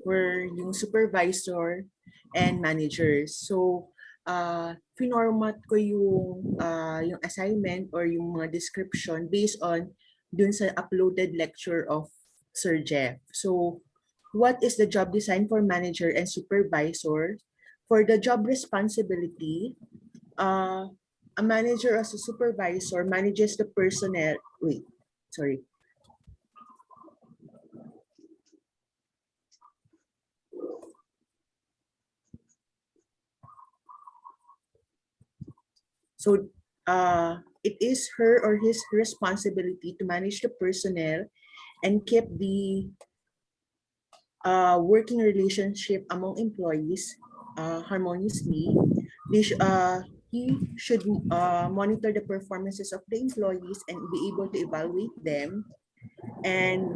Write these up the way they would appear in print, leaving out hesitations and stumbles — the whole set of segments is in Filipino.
were yung supervisor and managers. So, finormat ko yung assignment or yung mga description based on dun sa uploaded lecture of Sir Jeff. So, what is the job design for manager and supervisor? For the job responsibility, a manager as a supervisor manages the personnel. Wait, sorry. So it is her or his responsibility to manage the personnel and keep the working relationship among employees harmoniously. He should monitor the performances of the employees and be able to evaluate them, and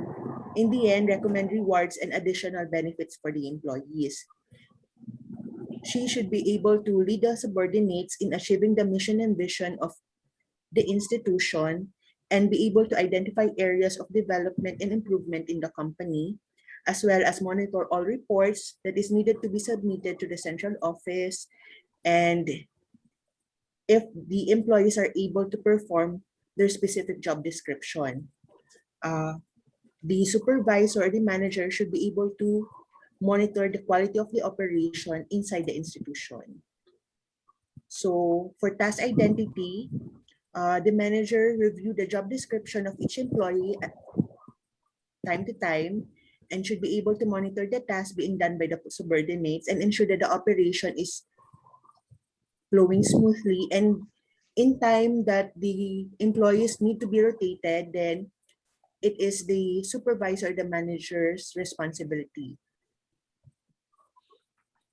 in the end, recommend rewards and additional benefits for the employees. She should be able to lead the subordinates in achieving the mission and vision of the institution and be able to identify areas of development and improvement in the company, as well as monitor all reports that is needed to be submitted to the central office, and if the employees are able to perform their specific job description. The supervisor or the manager should be able to monitor the quality of the operation inside the institution. So for task identity, the manager review the job description of each employee at time to time and should be able to monitor the tasks being done by the subordinates and ensure that the operation is flowing smoothly. And in time that the employees need to be rotated, then it is the supervisor, the manager's responsibility.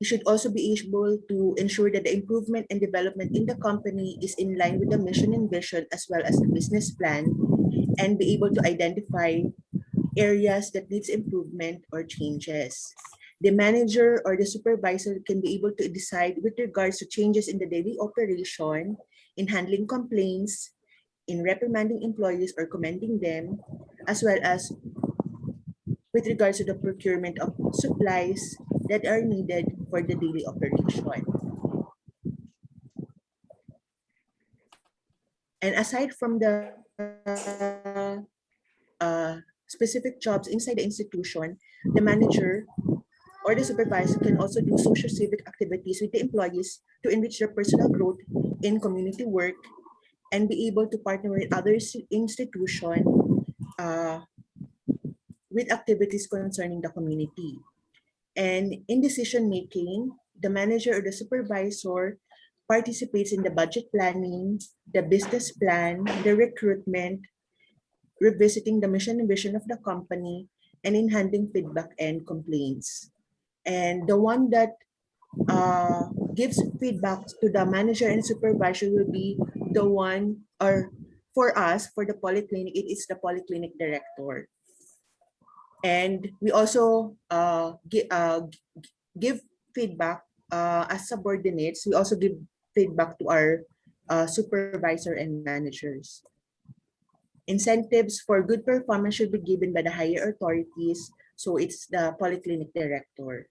You should also be able to ensure that the improvement and development in the company is in line with the mission and vision as well as the business plan, and be able to identify areas that needs improvement or changes. The manager or the supervisor can be able to decide with regards to changes in the daily operation, in handling complaints, in reprimanding employees or commending them, as well as with regards to the procurement of supplies that are needed for the daily operation. And aside from the specific jobs inside the institution, the manager or the supervisor can also do social civic activities with the employees to enrich their personal growth in community work and be able to partner with other institutions with activities concerning the community. And in decision making, the manager or the supervisor participates in the budget planning, the business plan, the recruitment, revisiting the mission and vision of the company, and in handling feedback and complaints. And the one that gives feedback to the manager and supervisor will be the one, or for us, for the polyclinic, it is the polyclinic director. And we also give feedback as subordinates. We also give feedback to our supervisor and managers. Incentives for good performance should be given by the higher authorities. So it's the polyclinic director.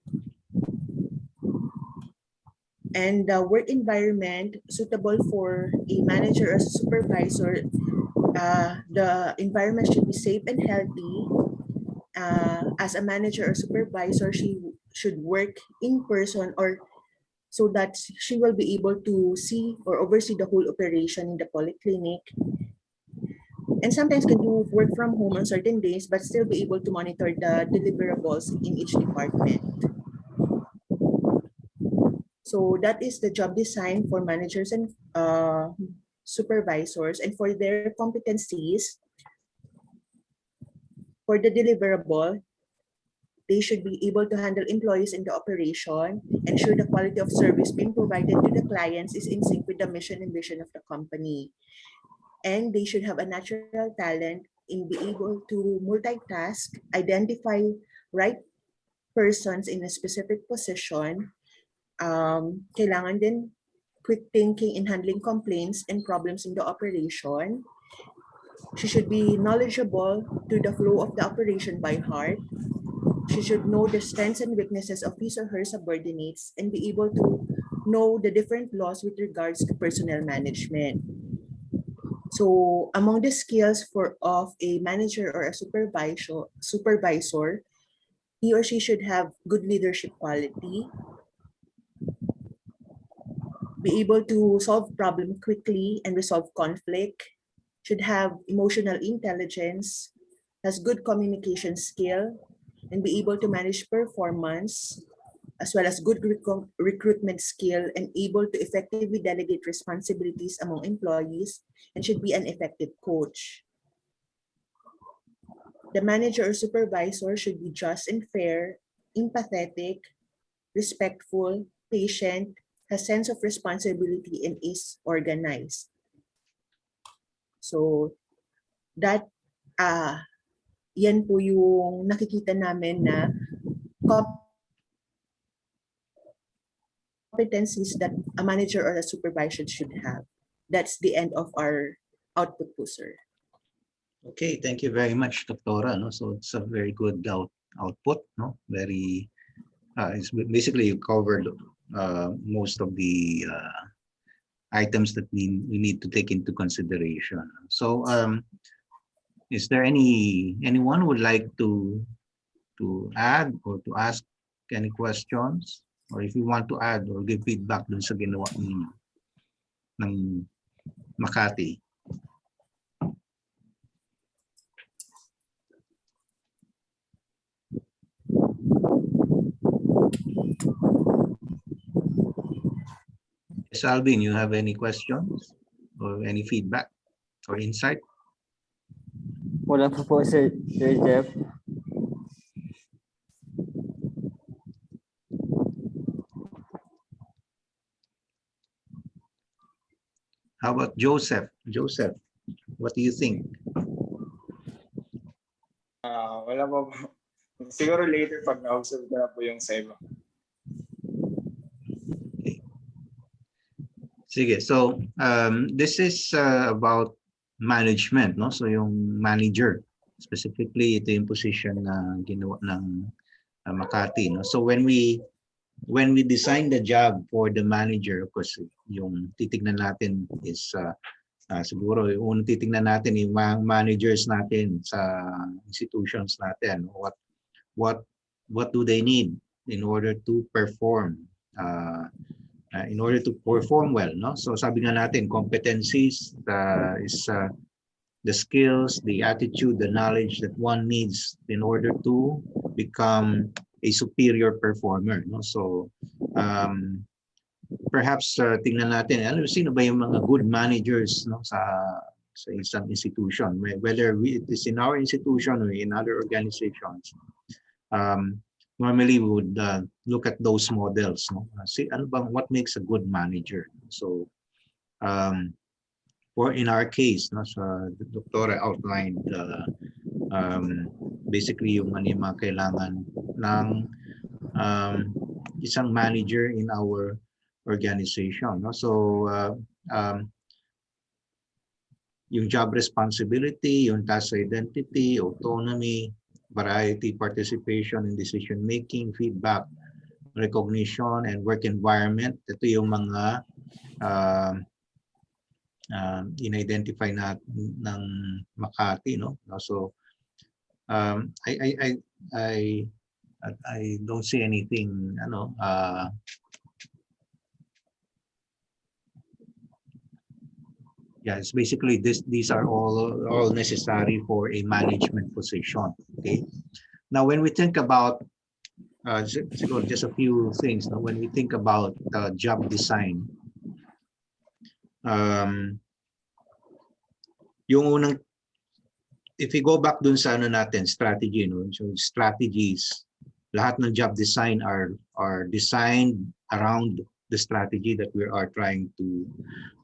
And the work environment suitable for a manager or supervisor, the environment should be safe and healthy. As a manager or supervisor, she should work in person or so that she will be able to see or oversee the whole operation in the polyclinic. And sometimes can do work from home on certain days, but still be able to monitor the deliverables in each department. So that is the job design for managers and supervisors, and for their competencies. For the deliverable, they should be able to handle employees in the operation, ensure the quality of service being provided to the clients is in sync with the mission and vision of the company. And they should have a natural talent in being able to multitask, identify right persons in a specific position. Kailangan din quick thinking in handling complaints and problems in the operation. She should be knowledgeable to the flow of the operation by heart. She should know the strengths and weaknesses of his or her subordinates and be able to know the different laws with regards to personnel management. So among the skills of a manager or a supervisor, he or she should have good leadership quality, be able to solve problem quickly and resolve conflict, should have emotional intelligence, has good communication skill, and be able to manage performance, as well as good recruitment skill and able to effectively delegate responsibilities among employees, and should be an effective coach. The manager or supervisor should be just and fair, empathetic, respectful, patient, has sense of responsibility, and is organized. So that yan po yung nakikita namin na competencies that a manager or a supervisor should have. That's the end of our output po, sir. Okay, thank you very much, Doctora. No, so it's a very good output. No, very. It's basically you covered most of the items that we need to take into consideration. So, is there anyone who would like to add or to ask any questions, or if you want to add or give feedback dun sa ginawa ninyo ng Makati? Yes, Alvin, you have any questions or any feedback or insight? Wala pa po, Sir Jeff. How about Joseph? Joseph, what do you think? Wala pa po. Siguro later pag na-observe ko na po yung sa iba. Okay. Sige, so this is about management, no? So yung manager, specifically ito yung position na ginawa ng Makati, no? So when we design the job for the manager, of course, yung titignan natin is siguro yung titignan natin yung mga managers natin sa institutions natin. What do they need in order to perform well, no? So sabi nga natin, competencies is the skills, the attitude, the knowledge that one needs in order to become a superior performer, no? So perhaps tingnan natin sino ba yung mga good managers, no, sa isang institution, whether it is in our institution or in other organizations. Normally we would look at those models, no? See ano bang what makes a good manager. So for in our case, no, so the Doctora outlined basically yung mga kailangan ng isang manager in our organization, no? So yung job responsibility, yung task identity, autonomy, variety, participation in decision making, feedback, recognition, and work environment. Ito yung mga in-identify ng Makati, no? So I don't see anything yeah, it's basically these are all necessary for a management position. Okay, now when we think about just a few things, now when we think about job design, yung unang, if we go back dun sa natin strategy, no? So strategies, lahat ng job design are designed around the strategy that we are trying to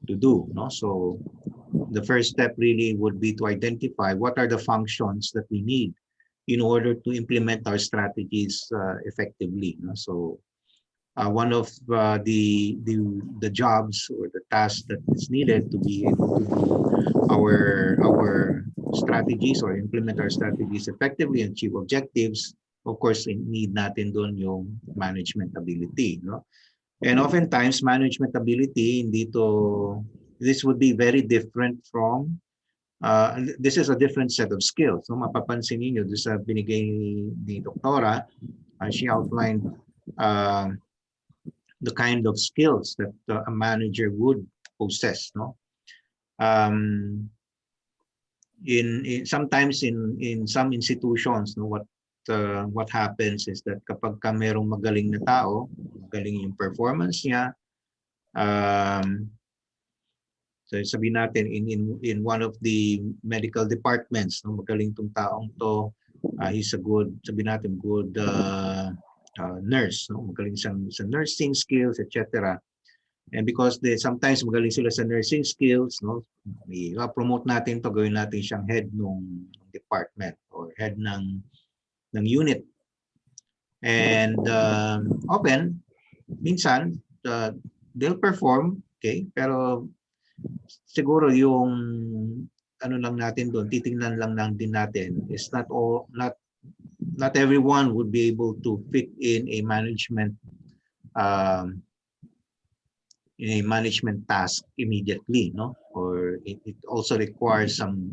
do, no? So the first step really would be to identify what are the functions that we need in order to implement our strategies effectively, no? So one of the jobs or the tasks that is needed to be able to do our strategies or implement our strategies effectively and achieve objectives of course, need natin doon yung management ability, no? And oftentimes, management ability, this would be very different from, this is a different set of skills. No? Mapapansin niyo doon sa binigay ni Doktora, she outlined the kind of skills that a manager would possess. No? Sometimes in some institutions, no, what happens is that kapag ka merong magaling na tao, magaling yung performance niya, so sabihin natin in one of the medical departments, no, magaling tong taong to, he's a good, sabihin natin good nurse, no, magaling sa nursing skills, etc. And because sometimes magaling sila sa nursing skills, no, i-promote natin to, gawin natin siyang head ng department or head ng unit. And minsan, they'll perform, okay, pero siguro yung ano lang natin doon, titingnan lang din natin is not everyone would be able to fit in a management task immediately, no? Or it also requires some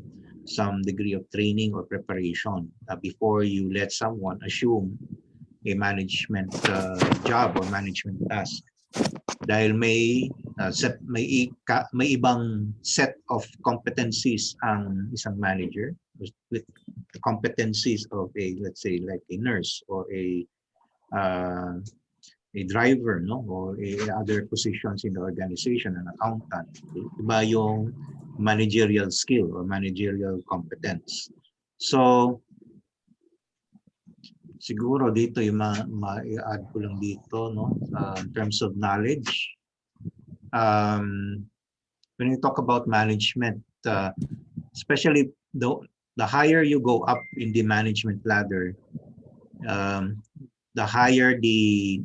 degree of training or preparation before you let someone assume a management job or management task. Dahil may ibang set of competencies ang isang manager with the competencies of let's say like a nurse or a driver, no, or other positions in the organization, an accountant. Iba yung managerial skill or managerial competence. So siguro dito yung ma-add ko lang dito, no, in terms of knowledge. When you talk about management, especially the higher you go up in the management ladder, the higher the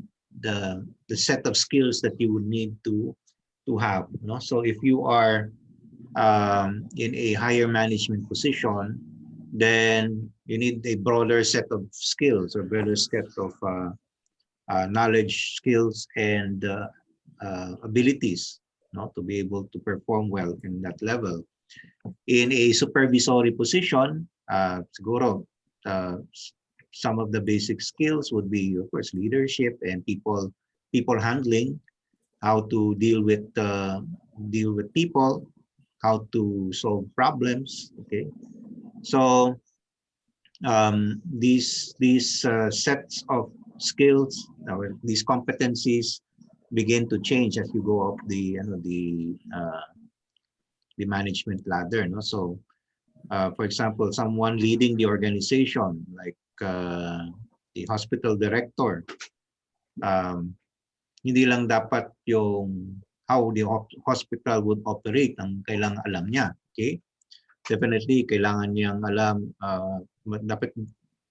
set of skills that you would need to have, no? So if you are in a higher management position, then you need a broader set of skills or broader set of knowledge, skills, and abilities, no, to be able to perform well in that level. In a supervisory position, siguro some of the basic skills would be, of course, leadership and people handling, how to deal with people, how to solve problems. Okay, so these sets of skills or these competencies begin to change as you go up the management ladder. No, so for example, someone leading the organization, like the hospital director, hindi lang dapat yung how the hospital would operate ang kailangan alam niya. Okay, definitely kailangan niyang alam, dapat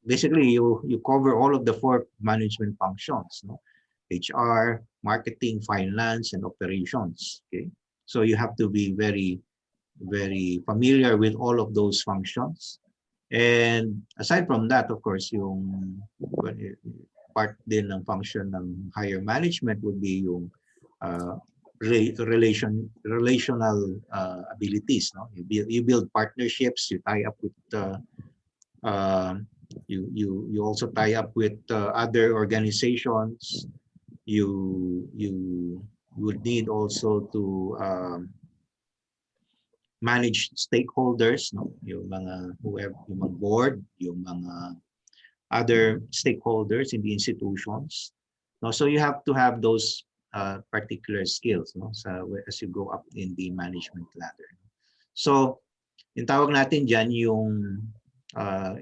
basically you cover all of the 4 management functions, no? HR, marketing, finance, and operations. Okay, so you have to be very familiar with all of those functions. And aside from that, of course, yung part din ng function ng higher management would be yung relational abilities, no? You build partnerships, you tie up with you also tie up with other organizations. You would need also to manage stakeholders, no? Yung mga yung mga board, yung mga other stakeholders in the institutions. No? So you have to have those particular skills, no? As you go up in the management ladder. So yung tawag natin dyan yung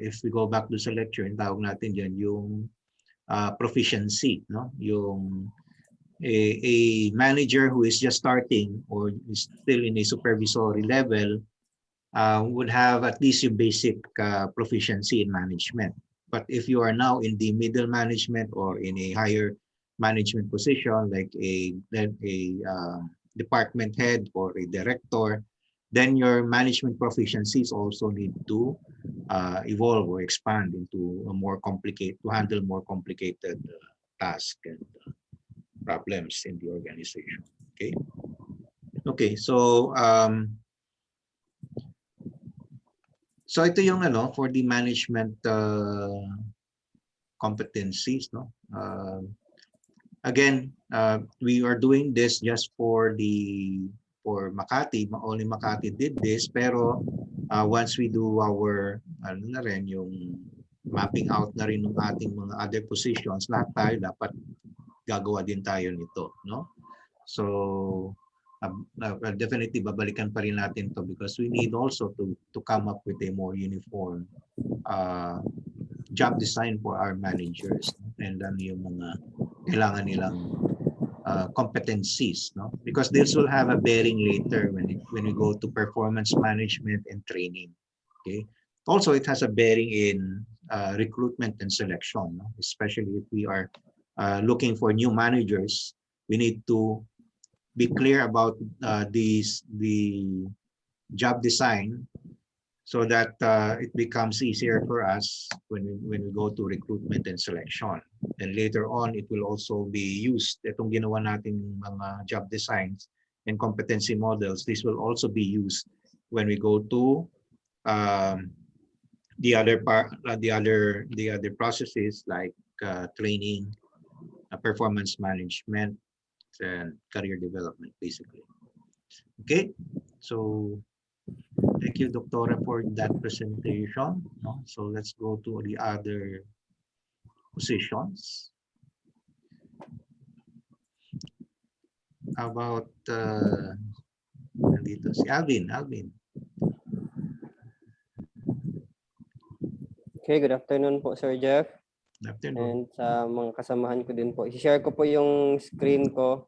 if we go back to the lecture, yung tawag natin dyan yung proficiency, no? Yung a manager who is just starting or is still in a supervisory level would have at least your basic proficiency in management. But if you are now in the middle management or in a higher management position, like a department head or a director, then your management proficiencies also need to evolve or expand into a more complicated, to handle more complicated tasks and problems in the organization. Okay. Okay. So ito yung ano for the management competencies, no. Again, we are doing this just for Makati. Only Makati did this, pero once we do our ano na rin yung mapping out na rin ng ating mga other positions, lahat tayo dapat gagawa din tayo nito, no? So definitely babalikan pa rin natin to because we need also to come up with a more uniform job design for our managers, no? And ano yung mga kailangan nilang competencies, no? Because this will have a bearing later when we go to performance management and training. Okay. Also, it has a bearing in recruitment and selection, no? Especially if we are looking for new managers. We need to be clear about the job design so that it becomes easier for us when we go to recruitment and selection. And later on, it will also be used. Itong ginawa nating mga job designs and competency models, this will also be used when we go to the other processes like training, performance management, and career development, basically. Okay, so thank you, Doctora, for that presentation. No? So let's go to the other positions. How about nandito si Alvin? Okay, good afternoon po, Sir Jeff. Good afternoon. And sa mga kasamahan ko din po. I-share ko po yung screen ko.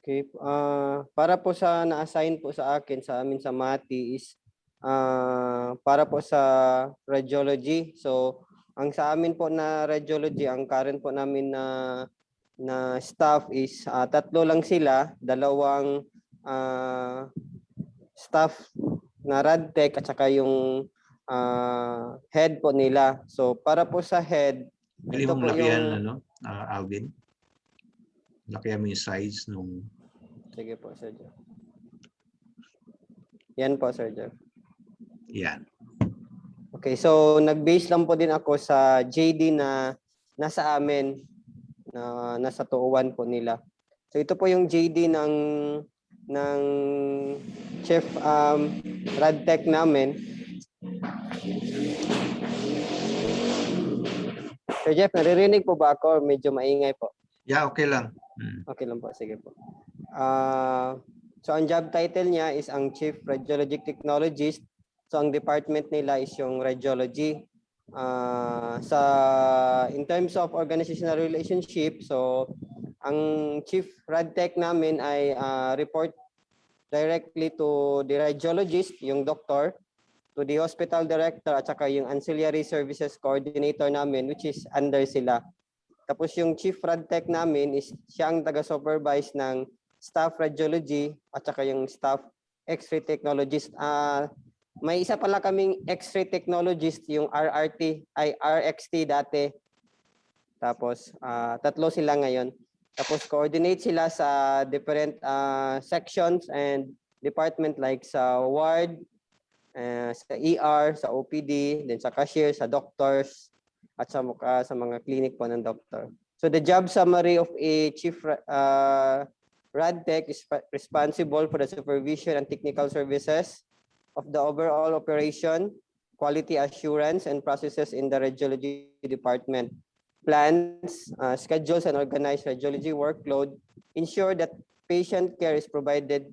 Okay, para po sa na-assign po sa akin sa amin sa MATI is para po sa radiology. So, ang sa amin po na radiology, ang current po namin na staff is 3 lang sila, 2 staff na radtech at saka yung head po nila. So, para po sa head, Pwede ito mong po lakihan, yung Alvin? Lakihan mo yung size nung... Sige po, Sir Jeff. Yan po, Sir Jeff. Yan. Okay, so nag-base lang po din ako sa JD na nasa amin, na nasa 201 po nila. So ito po yung JD ng Chief Radtech namin. Sir Jeff, naririnig po ba ako? Medyo maingay po. Yeah, okay lang. Okay lang po, sige po. So ang job title niya is ang Chief Radiologic Technologist. So ang department nila is yung radiology. In terms of organizational relationship, so ang Chief Radtech namin ay report directly to the radiologist, yung doctor, to the hospital director at saka yung ancillary services coordinator namin, which is under sila. Tapos yung Chief Radtech namin is siyang taga-supervise ng staff radiology at saka yung staff X-ray technologist. May isa pala kaming X-ray technologist, yung RXT dati. Tapos 3 sila ngayon. Tapos coordinate sila sa different sections and department like sa ward, sa ER, sa OPD, then sa cashier, sa doctors, at sa mga clinic po ng doctor. So the job summary of a Chief Radtech is responsible for the supervision and technical services of the overall operation, quality assurance, and processes in the radiology department. Plans, schedules, and organize radiology workload, ensure that patient care is provided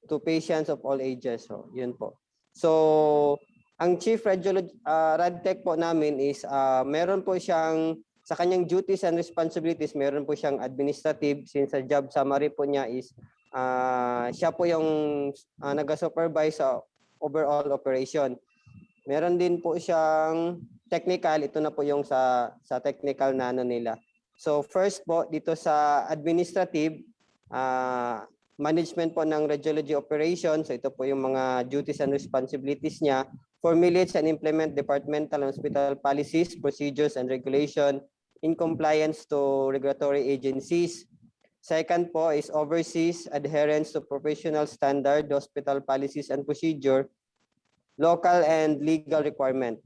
to patients of all ages. So, yun po. So, ang Chief Radtech po namin is meron po siyang sa kanyang duties and responsibilities, meron po siyang administrative since sa job summary po niya is siya po yung nag-supervise sa overall operation. Meron din po siyang technical, ito na po yung sa technical na ano nila. So first po dito sa administrative, management po ng radiology operation. So ito po yung mga duties and responsibilities niya. Formulates and implement departmental and hospital policies, procedures, and regulation in compliance to regulatory agencies. Second po is oversees adherence to professional standard, hospital policies and procedure, local and legal requirement.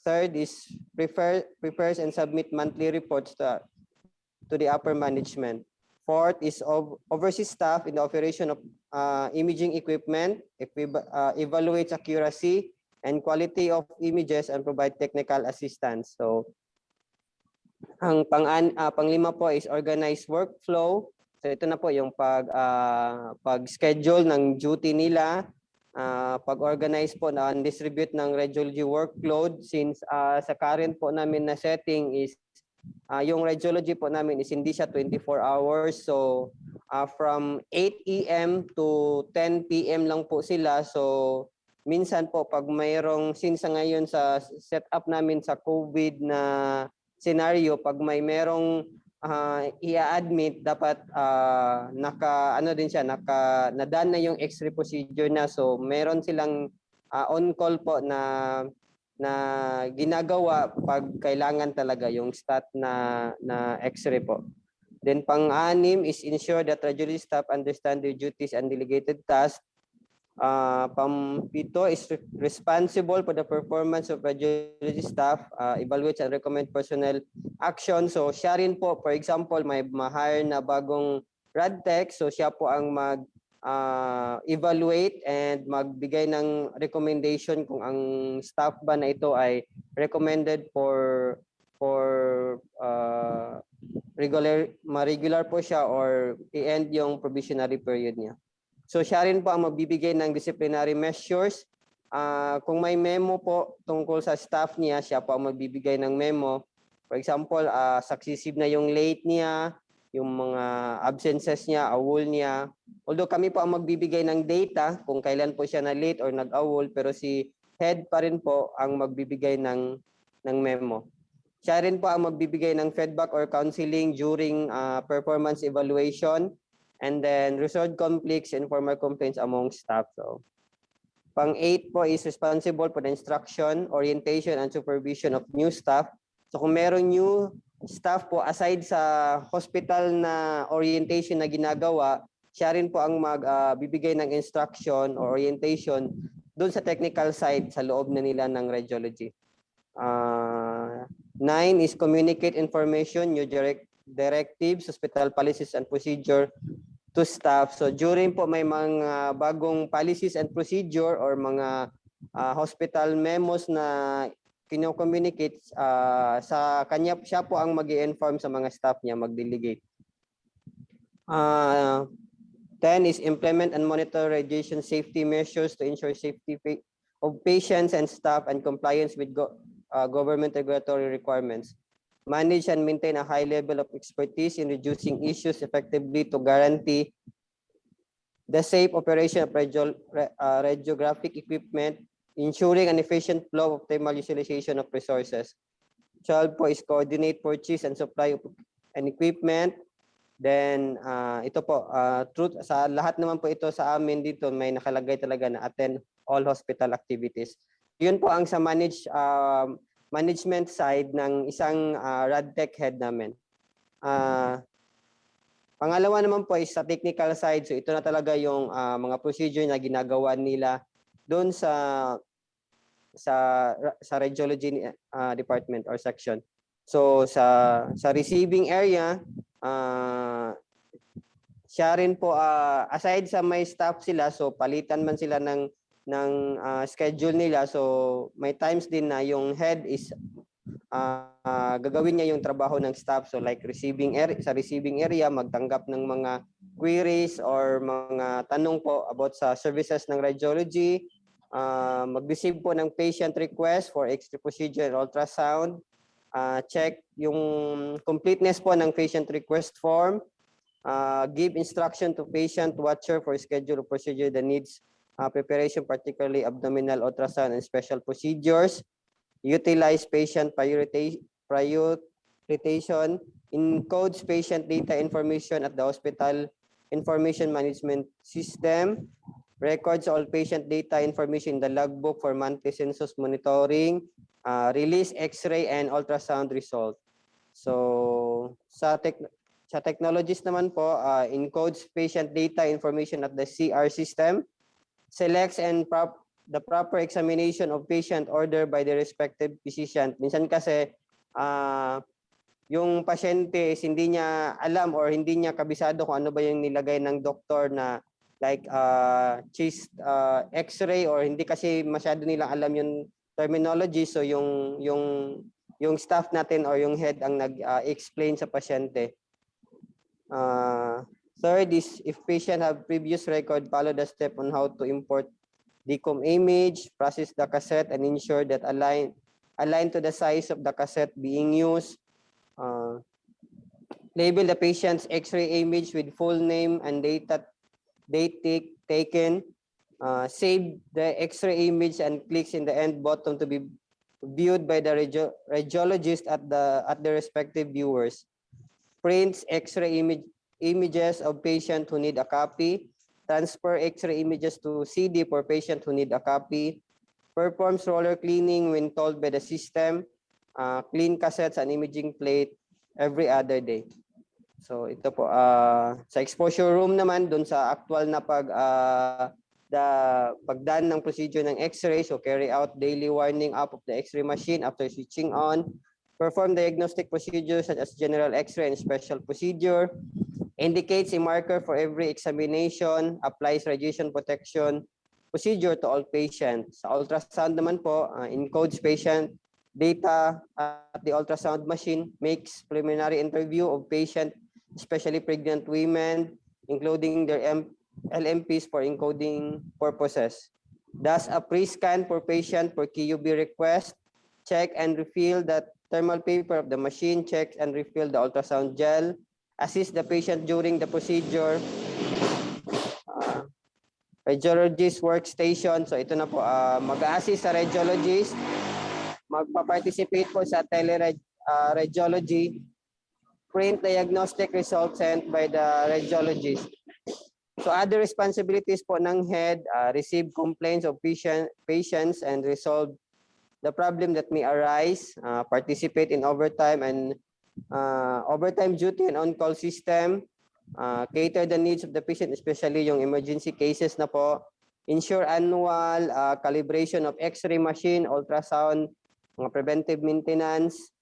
Third is prepares and submit monthly reports to the upper management. Fourth is oversees staff in the operation of imaging equipment, evaluates accuracy and quality of images and provide technical assistance. So ang panglima po is organized workflow. So ito na po yung pag-schedule ng duty nila, pag-organize po na distribute ng radiology workload since sa current po namin na setting is yung radiology po namin is hindi siya 24 hours. So from 8 AM to 10 PM lang po sila. So minsan po pag mayroong since ngayon sa setup namin sa COVID na scenario, pag merong i-admit dapat nadaan na yung X-ray procedure na, so meron silang on call po na ginagawa pag kailangan talaga yung stat na X-ray po. Then pang-anim is ensure that radiology staff understand their duties and delegated tasks. Pang-pito is responsible for the performance of radiology staff, evaluates and recommend personnel action. So siya rin po, for example, may ma-hire na bagong radtech, so siya po ang evaluate and magbigay ng recommendation kung ang staff ba na ito ay recommended for regular po siya or i-end yung probationary period niya. So siya rin po ang magbibigay ng disciplinary measures. Kung may memo po tungkol sa staff niya, siya po ang magbibigay ng memo. For example, successive na yung late niya, yung mga absences niya, awol niya. Although kami po ang magbibigay ng data kung kailan po siya na late or nag-awol, pero si head pa rin po ang magbibigay ng memo. Siya rin po ang magbibigay ng feedback or counseling during performance evaluation. And then resolve conflicts and formal complaints among staff. So, pang-8 po is responsible for the instruction, orientation, and supervision of new staff. So kung meron new staff po, aside sa hospital na orientation na ginagawa, siya rin po ang magbibigay ng instruction or orientation doon sa technical side sa loob na nila ng radiology. 9 is communicate information, new directives, hospital policies and procedure to staff. So during po may mga bagong policies and procedure or mga hospital memos na kino-communicate sa kanya, siya po ang mag-i-inform sa mga staff niya, mag-delegate. 10 is implement and monitor radiation safety measures to ensure safety of patients and staff and compliance with government regulatory requirements. Manage and maintain a high level of expertise in reducing issues effectively to guarantee the safe operation of radiographic equipment, ensuring an efficient flow of optimal utilization of resources. 12 po is coordinate purchase and supply of and equipment. Then ito po, sa lahat naman po ito sa amin dito may nakalagay talaga na attend all hospital activities. Yun po ang sa management side ng isang radtech head namin. Pangalawa naman po is sa technical side. So ito na talaga yung mga procedure na ginagawa nila doon sa radiology department or section. So sa receiving area, siya rin po aside sa may staff sila, so palitan man sila ng schedule nila, so may times din na yung head is gagawin niya yung trabaho ng staff. So like sa receiving area magtanggap ng mga queries or mga tanong po about sa services ng radiology, mag-receive po ng patient request for X-ray procedure and ultrasound, check yung completeness po ng patient request form, give instruction to patient watcher for schedule of procedure that needs preparation, particularly abdominal ultrasound and special procedures, utilize patient prioritization, encodes patient data information at the hospital information management system, records all patient data information in the logbook for monthly census monitoring, release X-ray and ultrasound result. So sa technologies naman po, encodes patient data information at the CR system, selects and the proper examination of patient order by the respective physician. Minsan kasi yung pasyente is hindi niya alam or hindi niya kabisado kung ano ba yung nilagay ng doktor na like chest X-ray, or hindi kasi masyado nilang alam yung terminology, so yung staff natin or yung head ang nag-explain sa pasyente. Third is if patient have previous record, follow the step on how to import decom image, process the cassette and ensure that align to the size of the cassette being used. Label the patient's X-ray image with full name and date taken. Save the X-ray image and clicks in the end button to be viewed by the radiologist at the respective viewers. Prints X-ray images of patient who need a copy. Transfer X-ray images to CD for patient who need a copy. Performs roller cleaning when told by the system. Clean cassettes and imaging plate every other day. So ito po, sa exposure room naman, dun sa actual na pagdaan ng procedure ng X-ray, so carry out daily warning up of the X-ray machine after switching on. Perform diagnostic procedures such as general X-ray and special procedure. Indicates a marker for every examination. Applies radiation protection procedure to all patients. Sa ultrasound naman po, encodes patient data at the ultrasound machine. Makes preliminary interview of patient, especially pregnant women, including their LMPs for encoding purposes. Does a pre-scan for patient for QUB request. Check and refill the thermal paper of the machine. Check and refill the ultrasound gel. Assist the patient during the procedure. Radiologist workstation. So ito na po, mag-assist sa radiologist. Magpa-participate po sa tele-radiology. Print diagnostic results sent by the radiologist. So other responsibilities po ng head, receive complaints of patients and resolve the problem that may arise, participate in overtime duty and on-call system, cater the needs of the patient, especially yung emergency cases na po, ensure annual calibration of X-ray machine, ultrasound, preventive maintenance,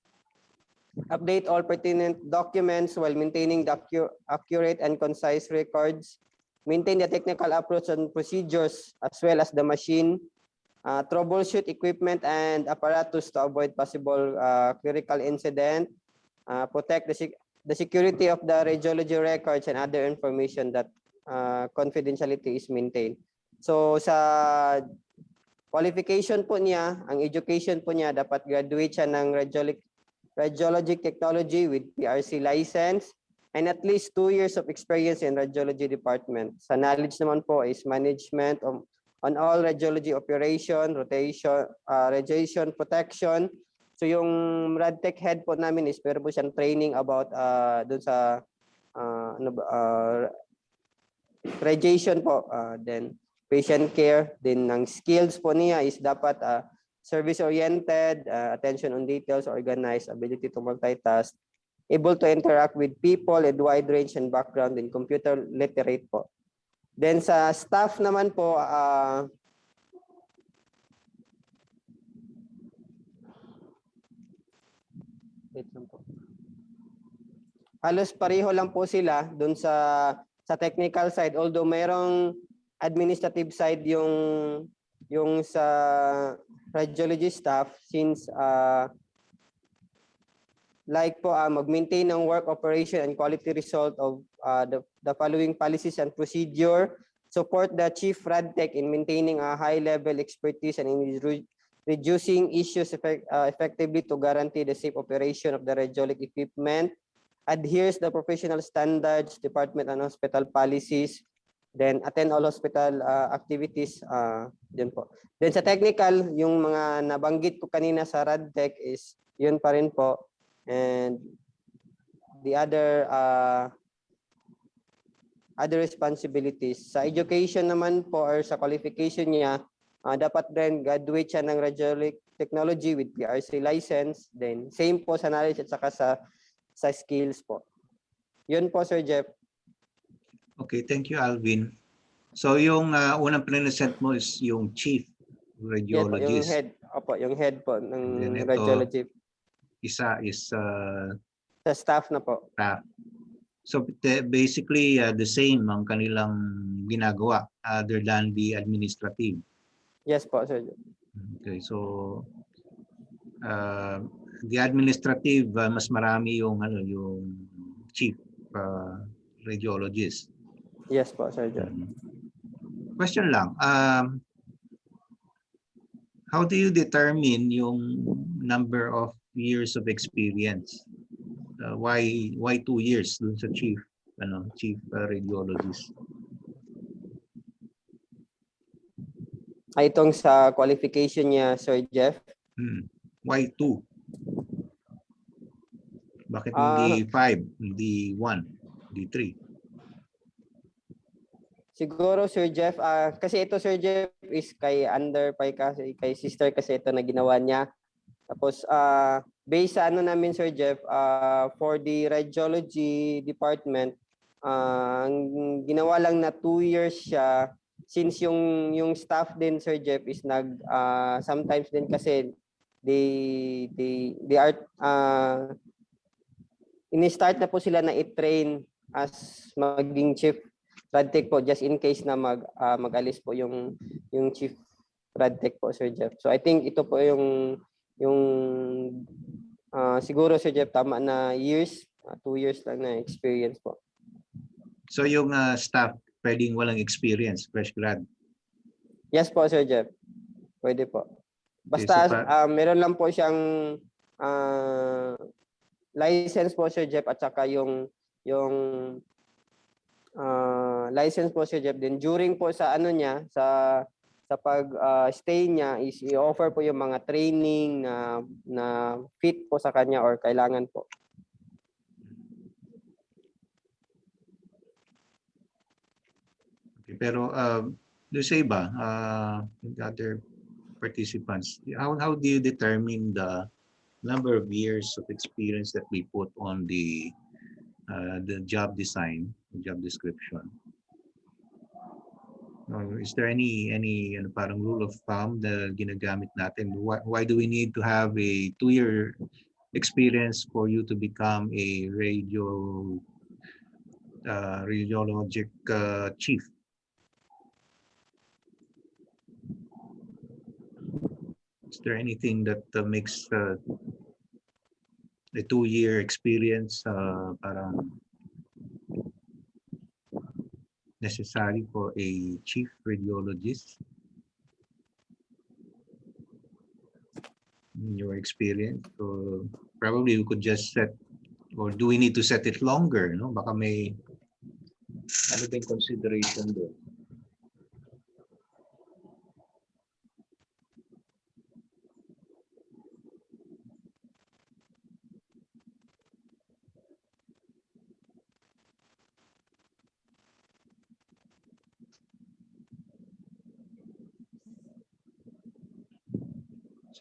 update all pertinent documents while maintaining the accurate and concise records, maintain the technical approach and procedures as well as the machine, troubleshoot equipment and apparatus to avoid possible clerical incident, protect the security of the radiology records and other information that confidentiality is maintained. So sa qualification po niya, ang education po niya, dapat graduate siya ng radiologic technology with PRC license and at least 2 years of experience in radiology department. Sa knowledge naman po is management on all radiology operation, rotation, radiation protection. So yung RadTech head po namin is meron po siyang training about dun sa radiation po, then patient care, then ng skills po niya is dapat service-oriented, attention on details, organized, ability to multitask, able to interact with people, a wide range and background, and computer literate po. Then sa staff naman po, halos pareho lang po sila dun sa technical side, although mayroong administrative side yung sa radiology staff, since like po mag-maintain ng work operation and quality result of the following policies and procedure, support the chief RadTech in maintaining a high level expertise and reducing issues effectively to guarantee the safe operation of the radiologic equipment, adheres the professional standards, department and hospital policies, then attend all hospital activities, yun po. Then sa technical, yung mga nabanggit ko kanina sa RadTech is yun pa rin po. And the other responsibilities. Sa education naman po or sa qualification niya, dapat din graduate siya ng radiologic technology with PRC license. Then same po sa knowledge at saka sa skills po. Yun po, Sir Jeff. Okay, thank you, Alvin. So yung unang present mo is yung chief Yan po, yung radiologist. head. Opo, yung head po And then ng ito, radiology. Isa is Sa staff na po. staff. So basically the same ang kanilang ginagawa other than the administrative. Yes po, Sir Jeff. Okay, so the administrative mas marami yung yung chief radiologist. Yes po, Sir Jeff. Question lang. How do you determine yung number of years of experience? Why 2 years dun sa chief radiologist? Itong sa qualification niya, Sir Jeff. Why 2? Bakit hindi 5, hindi 1, hindi 3? Siguro, Sir Jeff, kasi ito, Sir Jeff, is kay kasi kay sister kasi ito na ginawa niya. Tapos, based sa namin, Sir Jeff, for the radiology department, ang ginawa lang na 2 years siya since yung staff din, Sir Jeff, is sometimes din kasi they are ini-start na po sila na i-train as maging chief RadTech po just in case na mag-alis po yung chief RadTech po, Sir Jeff. So I think ito po yung siguro, Sir Jeff, tama na years, 2 years lang na experience po. So yung staff pwedeng walang experience, fresh grad? Yes po, Sir Jeff. Pwede po. Basta meron lang po siyang license po, Sir Jeff, at saka yung license po, Sir Jeff. Then during po sa niya, sa pag-stay niya is i-offer po yung mga training na fit po sa kanya or kailangan po. Okay, pero doon sa iba, other participants, how do you determine the number of years of experience that we put on the job design, job description? Is there any parang rule of thumb na ginagamit natin? Why do we need to have a 2-year experience for you to become a radiologic chief? Is there anything that makes a 2-year experience parang necessary for a chief radiologist in your experience? So probably we could just set, or do we need to set it longer? No, baka may ano ba yung consideration doon?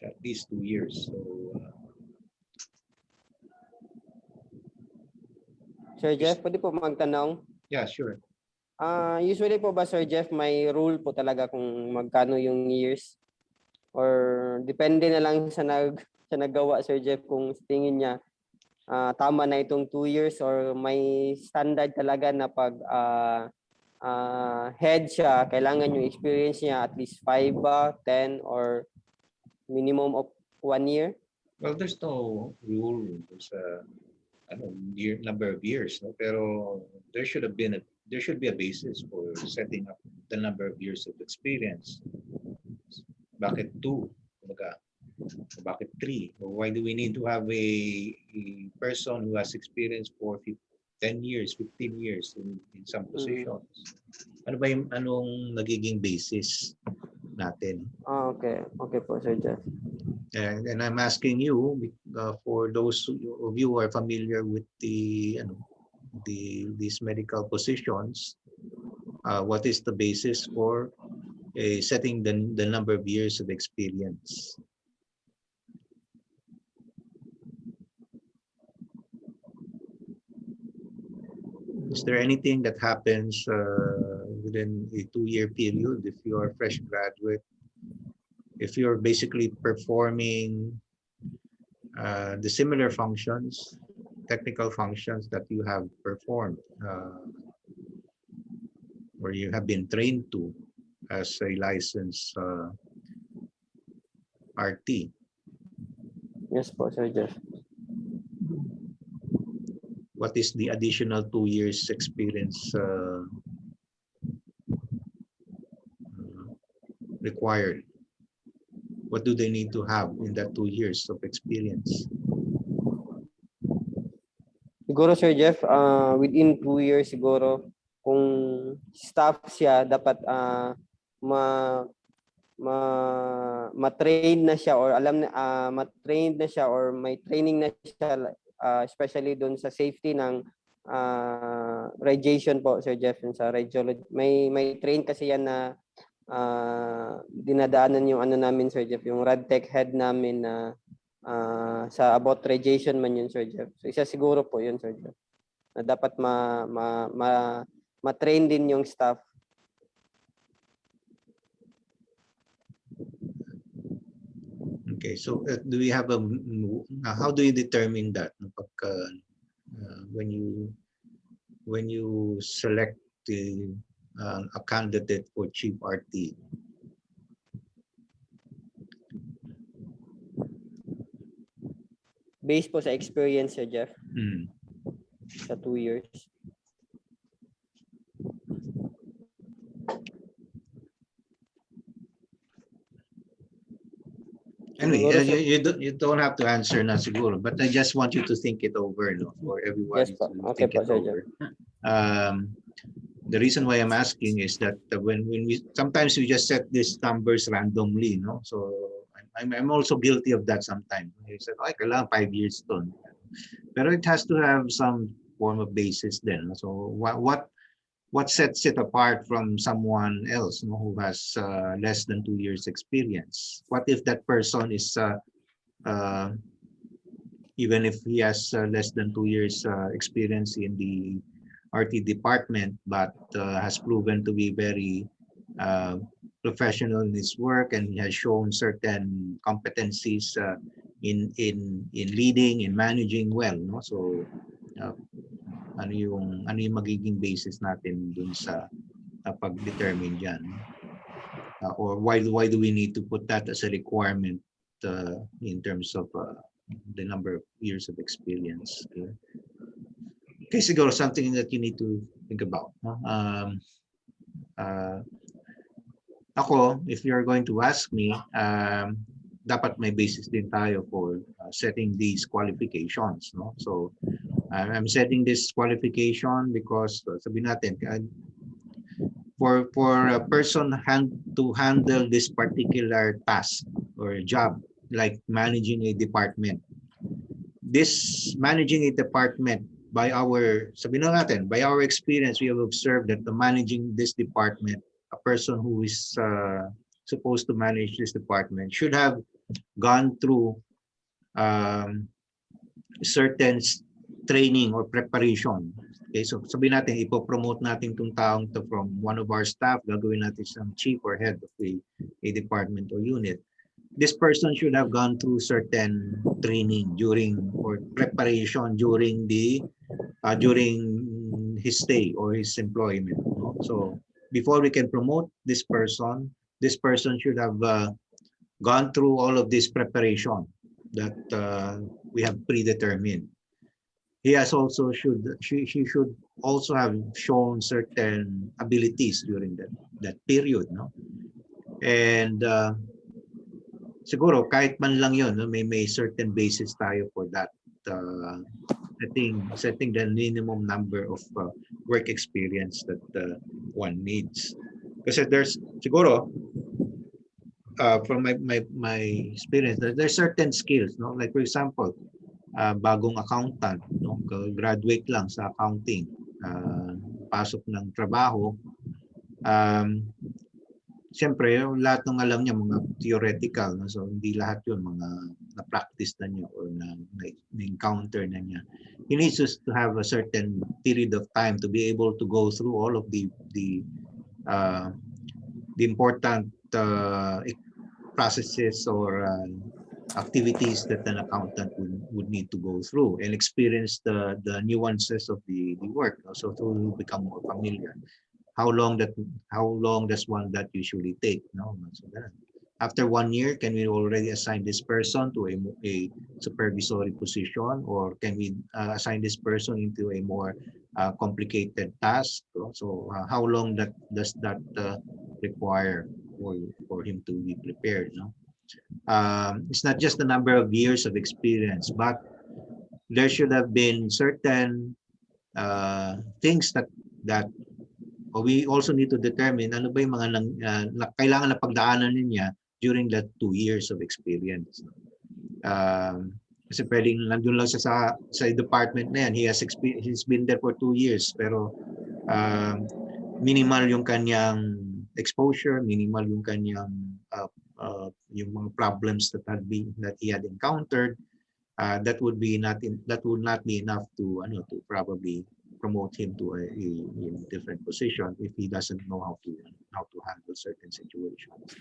At least 2 years. So, Sir Jeff, pwede po magtanong? yeah, sure. Usually po ba, Sir Jeff, may rule po talaga kung magkano yung years? Or depende na lang sa naggawa, Sir Jeff, kung tingin niya tama na itong 2 years or may standard talaga na pag head siya, kailangan yung experience niya at least 5, 10, or minimum of 1 year? Well, there's no rule. There's a number of years, no? Pero there should be a basis for setting up the number of years of experience. Bakit 2? Kumbaga, bakit 3? Or why do we need to have a person who has experience for 10 years, 15 years in some positions? Ano ba yung anong nagiging basis natin? Okay. Okay po, Sir Jeff. And I'm asking you, for those of you who are familiar with these medical positions, what is the basis for setting the number of years of experience? Is there anything that happens within a 2-year period if you are a fresh graduate? If you're basically performing the similar functions, technical functions that you have performed, or you have been trained to as a licensed RT. Yes po, Sir Jeff. What is the additional 2 years experience required? What do they need to have in that 2 years of experience? Siguro, Sir Jeff, within 2 years siguro, kung staff siya, dapat ma-train na siya or alam na ma-train na siya or may training na siya, especially doon sa safety ng radiation po, Sir Jeff, sa radiology. May train kasi yan na dinadaanan yung ano namin, Sir Jeff, yung RadTech head namin na sa about radiation man yun, Sir Jeff. So isa siguro po yun, Sir Jeff, na dapat ma-train din yung staff. Okay, so do we have how do you determine that when you select a candidate for chief RT? Based po sa experience, Sir Jeff, sa 2 years. Anyway, you don't have to answer na siguro, but I just want you to think it over, no, for everyone Yes po. to Okay think po, it Sir over. The reason why I'm asking is that when we sometimes we just set these numbers randomly, no. So I'm also guilty of that sometimes. You said, "Oh, kailangan 5 years to." Pero it has to have some form of basis then. So what sets it apart from someone else, no, who has less than 2 years experience? What if that person is even if he has less than 2 years experience in the RT department, but has proven to be very professional in his work, and he has shown certain competencies in leading, in managing well, no? So ano yung magiging basis natin dun sa pag-determine diyan, or why do we need to put that as a requirement in terms of the number of years of experience? Okay, siguro something that you need to think about, no? Ako, if you're going to ask me, dapat may basis din tayo for setting these qualifications, no? So I'm setting this qualification because sabihin natin, for a person to handle this particular task or job, like managing a department, this managing a department, by our experience, we have observed that the managing this department, a person who is supposed to manage this department should have gone through certain training or preparation. Okay, so sabihin natin, ipopromote natin itong taong to from one of our staff, gagawin natin siyang chief or head of a department or unit. This person should have gone through certain training or preparation during his stay or his employment, no? So before we can promote this person should have gone through all of this preparation that we have predetermined. He should also have shown certain abilities during that period, no? And siguro kahit man lang yun, no, may certain basis tayo for that. Setting the minimum number of work experience that one needs. Kasi there's siguro from my experience, there's certain skills, no? Like for example, bagong accountant, no? Graduate lang sa accounting, pasok ng trabaho, siyempre, yung lahat ng alam niya, mga theoretical, no? So hindi lahat yun, mga na-practice na niya or na-encounter na niya. He needs to have a certain period of time to be able to go through all of the important processes or activities that an accountant would need to go through and experience the nuances of the work. So to become more familiar. How long does one that usually take? No, so after 1 year, can we already assign this person to a supervisory position, or can we assign this person into a more complicated task? So how long does that require for him to be prepared? No, it's not just the number of years of experience, but there should have been certain things that we also need to determine ano ba yung mga kailangan na pagdaanan niya during that 2 years of experience. Kasi pwedeng nandun lang siya sa department na yan. He's been there for 2 years, pero minimal yung kanyang exposure, minimal yung kanyang yung mga problems that he had encountered. That would not be enough to probably promote him to a different position if he doesn't know how to handle certain situations.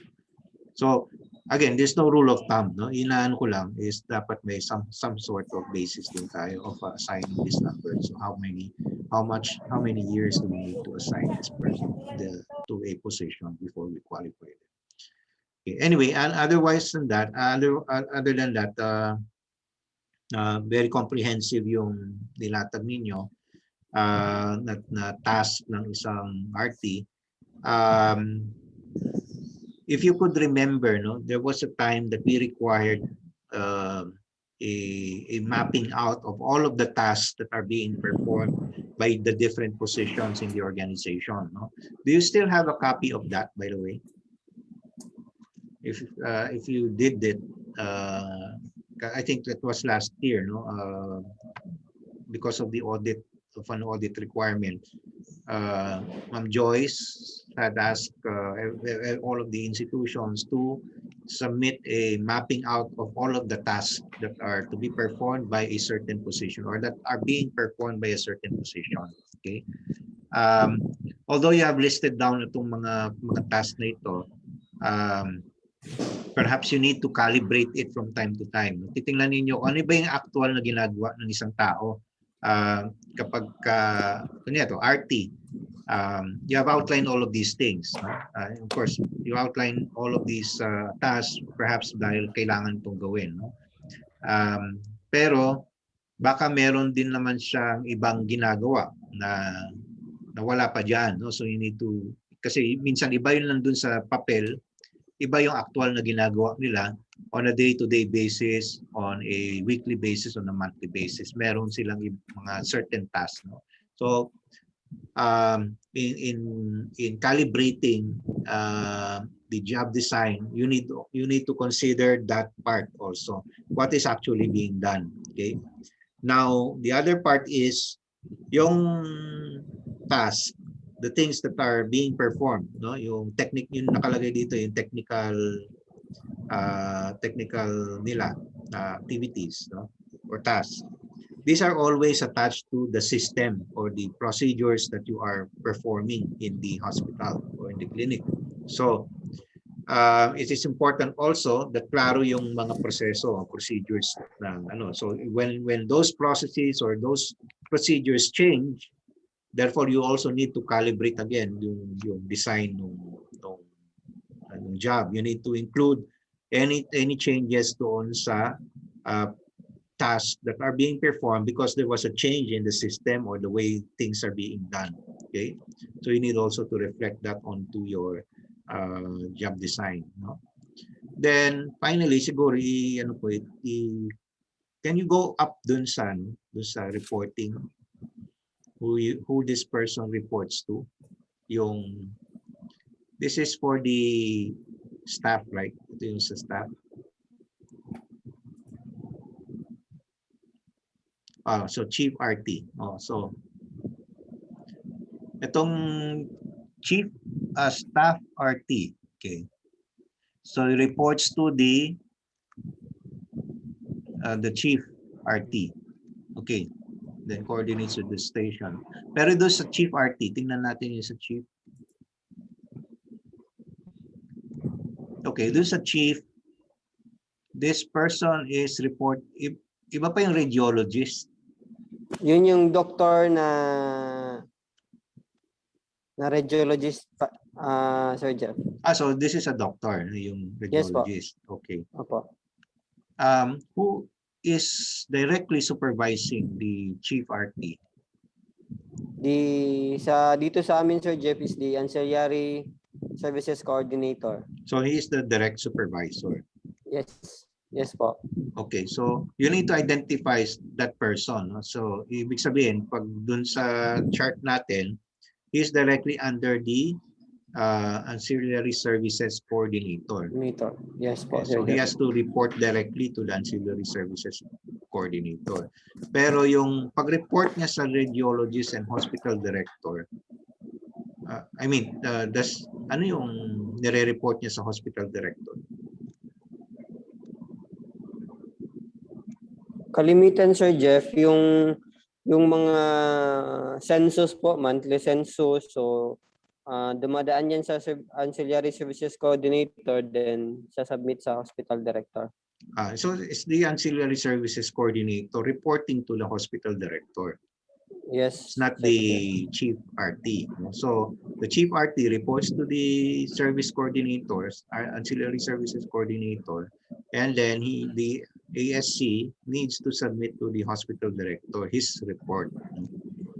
So again, there's no rule of thumb, no? Inaano ko lang is dapat may some sort of basis din tayo of assigning this number. So how many years do we need to assign this person to a position before we qualify them? Okay. Anyway, and otherwise than that, other than that, very comprehensive yung nilatag ninyo. Na task ng isang RT. If you could remember, no, there was a time that we required a mapping out of all of the tasks that are being performed by the different positions in the organization. No? Do you still have a copy of that, by the way? If you did it, I think that was last year, no? Because of the audit. Of an audit requirement. Ma'am Joyce had asked all of the institutions to submit a mapping out of all of the tasks that are to be performed by a certain position or that are being performed by a certain position. Okay. Although you have listed down itong mga tasks na ito, perhaps you need to calibrate it from time to time. Titingnan ninyo ano ba yung actual na ginagawa ng isang tao. Kapag RT, you have outlined all of these things. No? Of course, you outline all of these tasks perhaps dahil kailangan itong gawin. No? Pero baka meron din naman siyang ibang ginagawa na wala pa dyan. No? So you need to, kasi minsan iba yun lang dun sa papel, iba yung actual na ginagawa nila on a day-to-day basis, on a weekly basis, on a monthly basis. Meron silang mga certain tasks. No? So, in calibrating the job design, you need to consider that part also. What is actually being done? Okay. Now, the other part is yung task, the things that are being performed. No, yung nakalagay dito yung technical nila activities, no, or tasks. These are always attached to the system or the procedures that you are performing in the hospital or in the clinic. So it is important also that klaro yung mga proseso o procedures ng so when those processes or those procedures change, therefore you also need to calibrate again yung design ng job. You need to include any changes doon sa tasks that are being performed because there was a change in the system or the way things are being done. Okay, so you need also to reflect that onto your job design. No? Then finally siguro ano po can you go up dun sa reporting who this person reports to, yung this is for the staff, right? Ito yung sa staff. So chief RT. So itong chief staff RT, okay. So it reports to the chief RT. Okay. Then coordinates with the station. Pero doon sa chief RT, tingnan natin yung sa chief. Okay, doon sa chief, this person is iba pa yung radiologist. Yun yung doktor na radiologist, Sir Jeff. So this is a doctor, yung radiologist. Yes, okay. Opo. Who is directly supervising the chief RT? Dito sa amin, Sir Jeff, is the ancillary services coordinator. So he is the direct supervisor. Yes po. Okay, so you need to identify that person. So ibig sabihin, pag dun sa chart natin, he is directly under the ancillary services coordinator. Yes po. Okay, so he has to report directly to the ancillary services coordinator. Pero yung pag-report niya sa radiologist and hospital director, ano yung nire-report niya sa hospital director? Kalimitan, Sir Jeff, yung mga census po, monthly census. So dumadaan yan sa ancillary services coordinator, then sasubmit sa hospital director. So it's the ancillary services coordinator reporting to the hospital director. Yes. It's not the chief RT. So the chief RT reports to the service coordinators, ancillary services coordinator, and then the ASC needs to submit to the hospital director his report.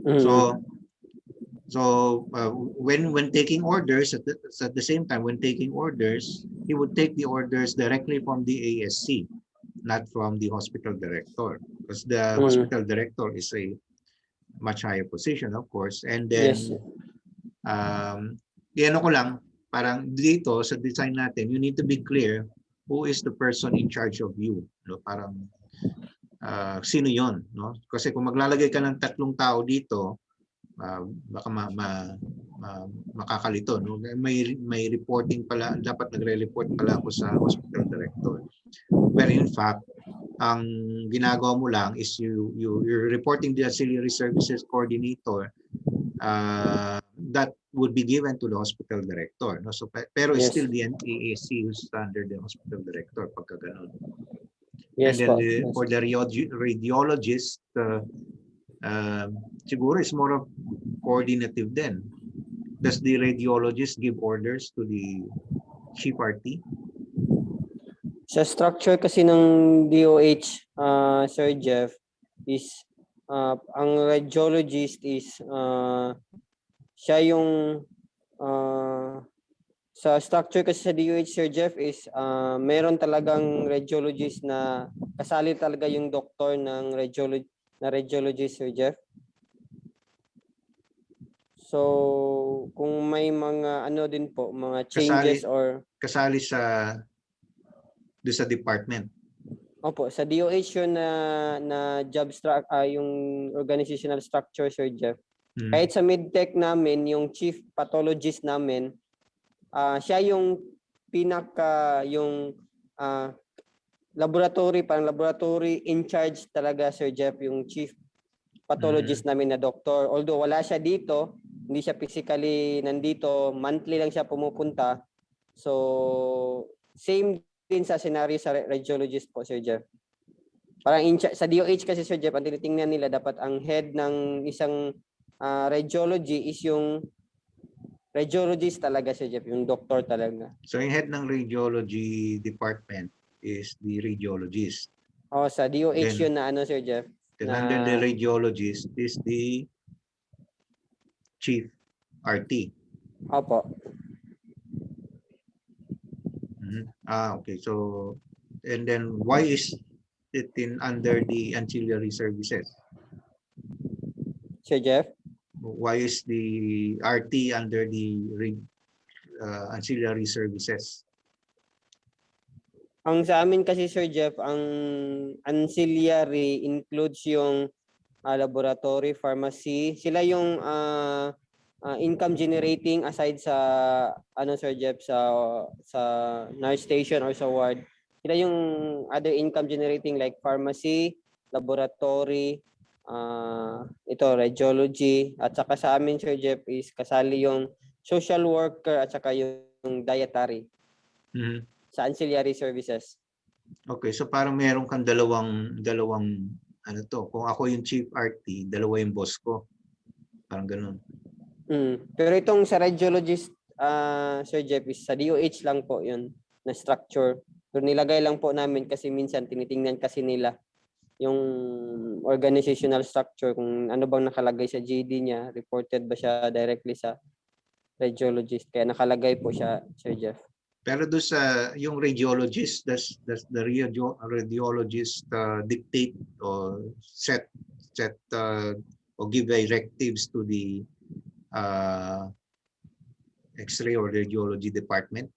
So when taking orders, at the same time, when taking orders, he would take the orders directly from the ASC, not from the hospital director, because the hospital director is a much higher position, of course. And then, ano ko lang, parang dito sa design natin, you need to be clear who is the person in charge of you. No? Parang sino yon, no? Kasi kung maglalagay ka ng 3 tao dito, baka makakalito, no? May reporting pala, dapat nagre-report pala ako sa hospital director. Pero in fact, ang ginagawa mo lang is you're reporting the ancillary services coordinator that would be given to the hospital director, no? So pero still the AAC who's under the hospital director pagka ganun. And then for the radiologist, siguro is more of coordinative then. Does the radiologist give orders to the chief RT? Sa structure kasi ng DOH, Sir Jeff, is ang radiologist is siya yung sa structure kasi sa DOH, Sir Jeff, is meron talagang radiologist na kasali talaga yung doktor ng radiologist, Sir Jeff. So, kung may mga ano din po, mga changes kasali sa department. Opo, sa DOH yun na job yung organizational structure, Sir Jeff. Kahit sa medtech namin, yung chief pathologist namin, siya yung laboratory in charge talaga, Sir Jeff, yung chief pathologist namin na doktor. Although wala siya dito, hindi siya physically nandito, monthly lang siya pumupunta. So, same din sa scenario sa radiologist po, Sir Jeff. Parang sa DOH kasi, Sir Jeff, ang tinitingnan nila, dapat ang head ng isang radiology is yung radiologist talaga, Sir Jeff, yung doctor talaga. So yung head ng radiology department is the radiologist. Sa DOH yun na ano, Sir Jeff. Then under the radiologist is the chief RT. Opo. Okay. So, and then why is it under the ancillary services? Sir Jeff? Why is the RT under the ancillary services? Ang sa amin kasi Sir Jeff, ang ancillary includes yung laboratory, pharmacy. Sila yung income generating aside sa Sir Jeff sa nurse station or sa ward. Sila yung other income generating like pharmacy, laboratory, ito radiology, at saka sa amin Sir Jeff is kasali yung social worker at saka yung dietary sa ancillary services. Okay, so parang meron kang dalawang ano to, kung ako yung chief RT, dalawa yung boss ko. Parang ganoon. Pero itong sa radiologist, Sir Jeff, is sa DOH lang po yun na structure. Pero nilagay lang po namin kasi minsan tinitingnan kasi nila yung organizational structure, kung ano bang nakalagay sa GD niya, reported ba siya directly sa radiologist. Kaya nakalagay po siya, Sir Jeff. Pero doon sa yung radiologist, does the radiologist dictate or set or give directives to the X-ray or radiology department?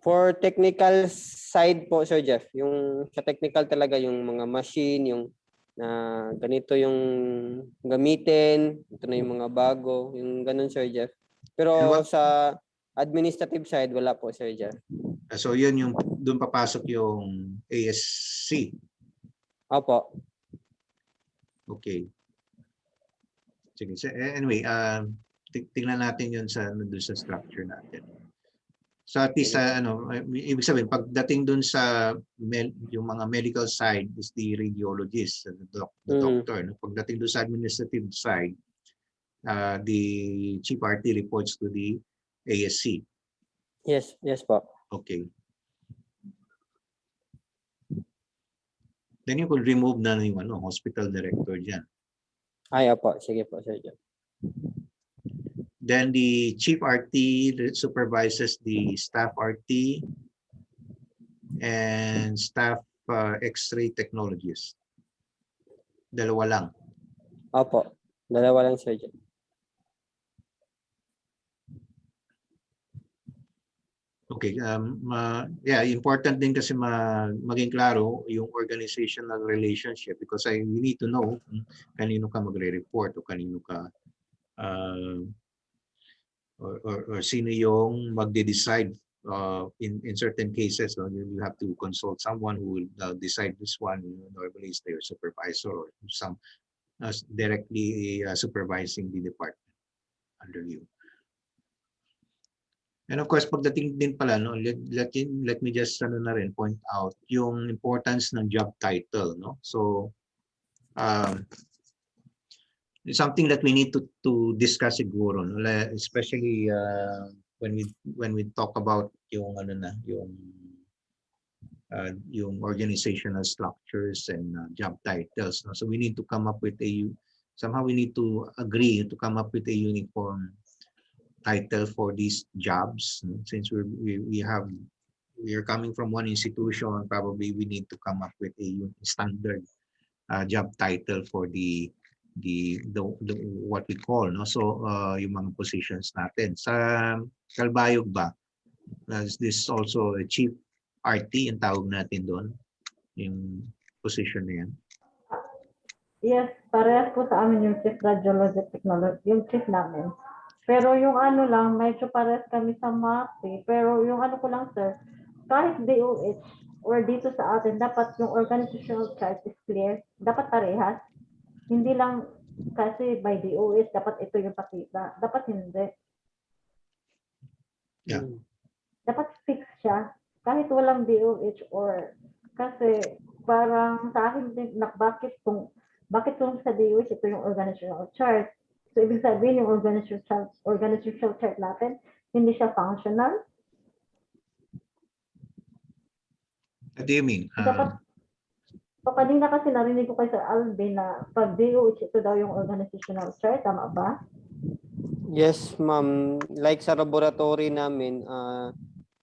For technical side po, Sir Jeff, yung sa technical talaga, yung mga machine, yung na ganito yung gamitin, ito na yung mga bago, yung ganun, Sir Jeff. Pero sa administrative side, wala po, Sir Jeff. So yun yung doon papasok yung ASC. Opo. Okay. Sige. So, anyway, tingnan natin yun doon sa structure natin. So at least ibig sabihin pagdating doon sa yung mga medical side is the radiologist, the doctor. No? Pagdating doon sa administrative side, the chief RT reports to the ASC. Yes po. Okay. Then you could remove na yung hospital director diyan. Ay, opo. Sige po, Sir Jeff. Then the chief RT supervises the staff RT and staff X-ray technologists. Dalawa lang. Opo. Dalawa lang, Sir Jeff. Okay. Yeah, important din kasi maging klaro yung organizational relationship because we need to know kanino ka magre-report o kanino ka or sino yung magde-decide in certain cases. You have to consult someone who will decide this one. Normally is their supervisor or some directly supervising the department under you. And of course, pagdating din pala, let me just point out yung importance ng job title. No? So, it's something that we need to discuss siguro, no? Especially when we talk about yung yung organizational structures and job titles. No? So we need to come up with somehow we need to agree to come up with a uniform title for these jobs. Since we are coming from one institution, probably we need to come up with a standard job title for the what we call, no? So yung mga positions natin sa Kalbayog ba, is this also a chief RT ang tawag natin doon, yung position na yan? Yes, parehas po sa amin yung chief radiology technology, yung chief namin. Pero yung lang, medyo parehas kami sa MAPI. Pero yung ko lang, sir, kahit DOH or dito sa atin, dapat yung organizational chart is clear. Dapat parehas. Hindi lang kasi by DOH, dapat ito yung pakita. Dapat hindi. Yeah. Dapat fix siya. Kahit walang DOH or kasi parang sa akin din, bakit kung sa DOH ito yung organizational chart. So, ibig sabihin yung organizational chart natin, hindi siya functional. What do you mean? Dapat, kanina kasi narinig ko kay Sir Alvin na pag DOH, ito daw yung organizational chart, tama ba? Yes, ma'am. Like sa laboratory namin,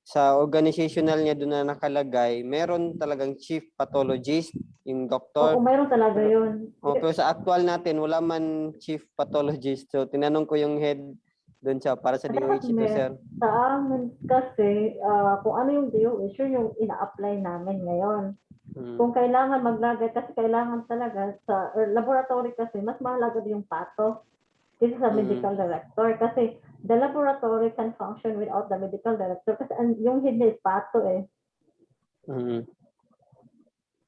sa organizational niya doon na nakalagay, meron talagang chief pathologist, yung Oo, doktor. mayroon talaga yun. Pero sa actual natin, wala man chief pathologist. So, tinanong ko yung head doon siya para sa Dapat DOH ito, sir. sa amin kasi, kung ano yung DOH, yun yung ina-apply namin ngayon. Kung kailangan maglagay, kasi kailangan talaga sa laboratory kasi, mas mahalaga yung pato kaysa sa medical director. Kasi the laboratory can function without the medical director kasi yung head niya is pato eh.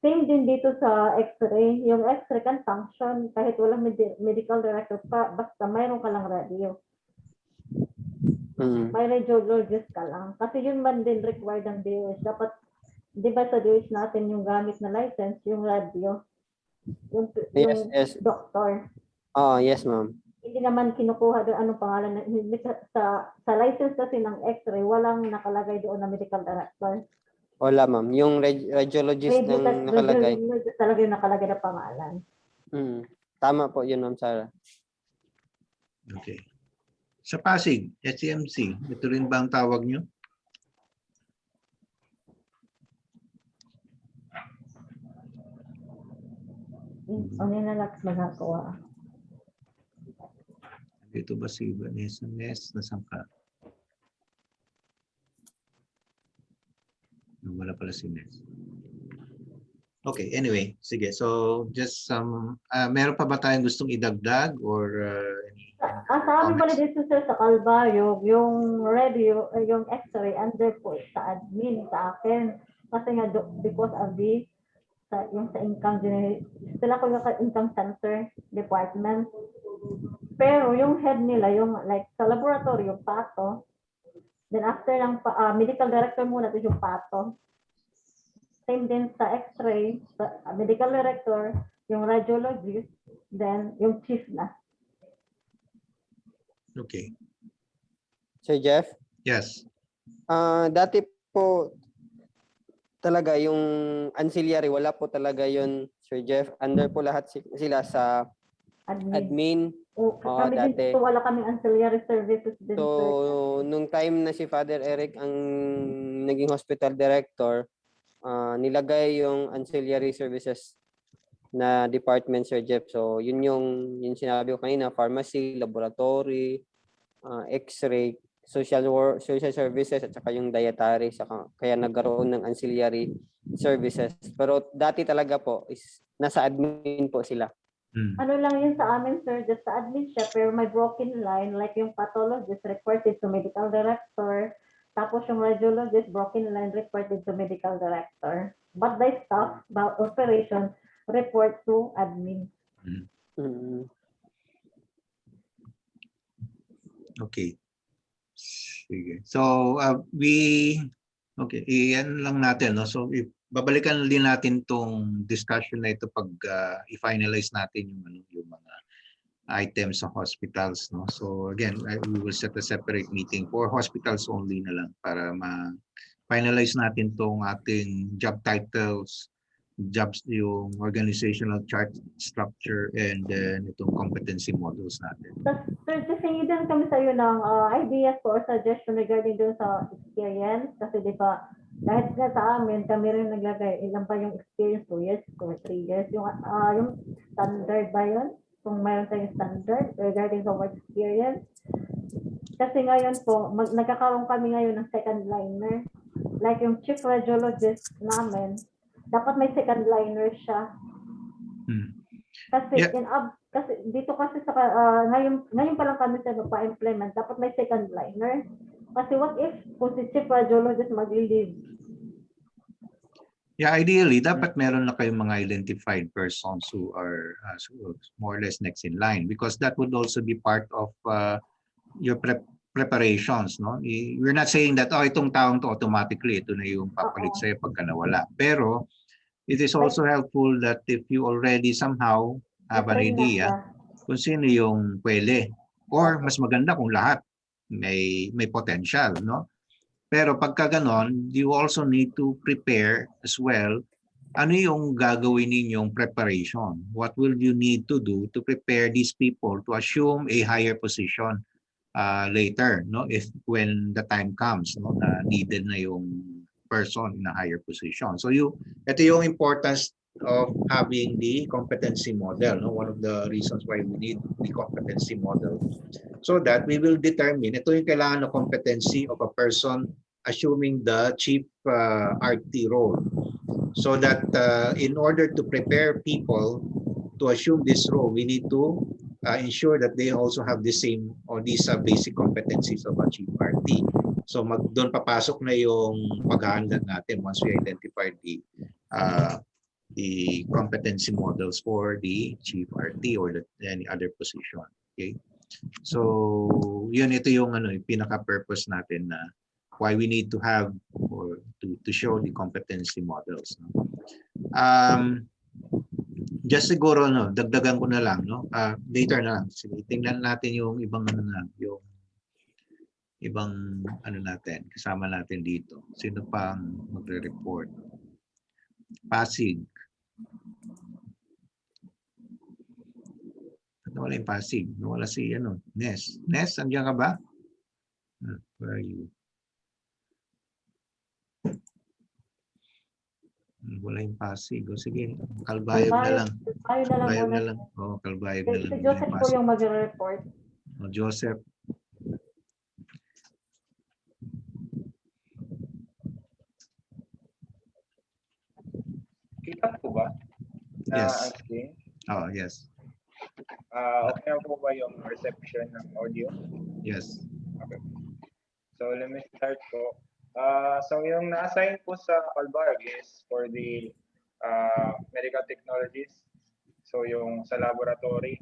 Same din dito sa x-ray. Yung x-ray can function kahit walang medical director pa, basta mayroon ka lang radio. May radiologist ka lang. Kasi yun man din required ng DOH. Dapat, di ba sa DOH natin yung gamit na license, yung radio, yung Yes. doctor. Oh, yes, ma'am. Hindi naman kinukuha doon anong pangalan. Sa license kasi ng x-ray, walang nakalagay doon na medical director. Wala, ma'am. Yung radiologist ng nakalagay. Radiologist talaga yung nakalagay na pangalan. Tama po yun, ma'am Sarah. Okay. Sa Pasig, SPMP, ito rin ba ang tawag nyo? Ano yung nalakas magagawa? Dito ba si Vanessa Nes? Nasaan ka? Wala pala si Nes. Okay, anyway, sige. So, just some, meron pa ba tayong gustong idagdag or Sa amin pala dito sir sa Calvario, yung radio, yung x-ray, under po sa admin sa akin. Kasi nga, because of the, yung sa income, sila ko yung income center department. Pero yung head nila, yung like sa laboratory, yung pato, then after ng medical director muna, ito yung pato. Same din sa x-ray, sa medical director, yung radiologist, then yung chief na. Okay. Sir Jeff? Yes. Dati po talaga yung ancillary, wala po talaga yun, Sir Jeff. Under po lahat sila sa admin. Kami dati. din po, wala kami ancillary services din. So, nung time na si Father Eric ang naging hospital director, nilagay yung ancillary services na department, Sir Jeff. So, yun yung sinabi ko kanina, pharmacy, laboratory, x-ray, social services, at saka yung dietary. Kaya nagkaroon ng ancillary services. Pero dati talaga po, is nasa admin po sila. Ano lang yun sa amin, sir, just sa admin siya, pero may broken line, like yung pathologist reported to medical director, tapos yung radiologist, broken line reported to medical director. But the staff, about operation, report to admin. Okay. Sige. So, okay, iyan lang natin. No? So, babalikan din natin tong discussion na ito pag i-finalize natin yung mga items sa hospitals. No? So, again, we will set a separate meeting for hospitals only na lang para ma-finalize natin tong ating job titles, jobs, yung organizational chart structure, and then itong competency models natin. Sir, tingin din kami sa iyo ng ideas or suggestion regarding dun sa experience. Kasi di ba, kahit nga sa amin, kami rin naglagay, ilan pa yung experience, 2 years or 3 years. Yung standard ba yun? Kung mayroon tayong standard regarding sa work experience. Kasi ngayon po, nagkakaroon kami ngayon ng second liner. Like yung chief radiologist namin, dapat may second liner siya. Kasi kasi dito kasi sa ngayon pa lang kami sa pa-implement, dapat may second liner. Kasi what if kung si chief radiologist mag-leave? Yeah, ideally, dapat meron na kayong mga identified persons who are more or less next in line, because that would also be part of your preparations. No? We're not saying that, itong taong to automatically, ito na yung papalit sa'yo pagka nawala. Pero it is also helpful that if you already somehow have an idea kung sino yung pwede, or mas maganda kung lahat may potential, no? Pero pagka ganon, you also need to prepare as well. Ano yung gagawin ninyong preparation? What will you need to do to prepare these people to assume a higher position later, no, if when the time comes, no, na needed na yung person in a higher position. So ito yung importance of having the competency model, no, one of the reasons why we need the competency model, so that we will determine ito yung kailangan na competency of a person assuming the chief RT role, so that in order to prepare people to assume this role, we need to ensure that they also have the same or these basic competencies of a chief RT. So doon papasok na yung paghahanda natin once we identified the competency models for the chief RT or any other position. Okay. So ito yung yung pinaka-purpose natin na why we need to have or to show the competency models. No? Just siguro dagdagan ko na lang, no, later na lang. Sige, tingnan natin yung ibang yung ibang natin kasama natin dito. Sino pang magre-report? Pasig. Nawala yung Pasig. Nawala si Nes. Nes, andiyan ka ba? Where are you? Wala yung Pasig. O sige, Kalbayog na lang. Kalbayog na lang. Oo, Kalbayog na lang. Si Joseph po yung mag-report. O, Joseph. Kita po ba? Yes. Okay. Oh, yes. Okay na po ba yung reception ng audio? Yes. Okay. So let me start po. So yung na-assign po sa Calbarg is for the medical technologies. So yung sa laboratory.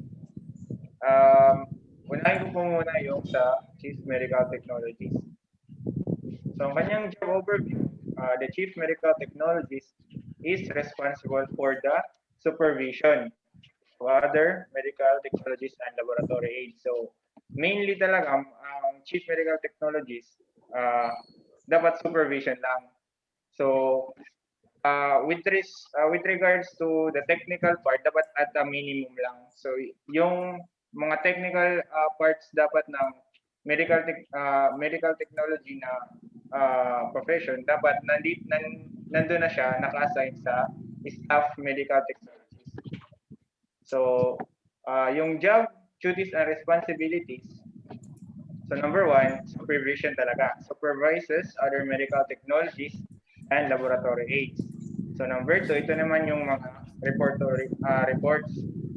Unahin ko po muna yung sa Chief Medical Technologies. So ang kanyang job overview, the Chief Medical Technologist is responsible for the supervision of other medical technologies and laboratory aids. So mainly talaga ang Chief Medical Technologist dapat supervision lang. So with regards to the technical part, dapat at a minimum lang. So yung mga technical parts dapat ng medical technology na profession, dapat nandun na siya naka-assign sa staff medical technologies. So yung job duties and responsibilities. So number 1, supervision talaga. Supervises other medical technologies and laboratory aids. So number 2, ito naman yung mga reports,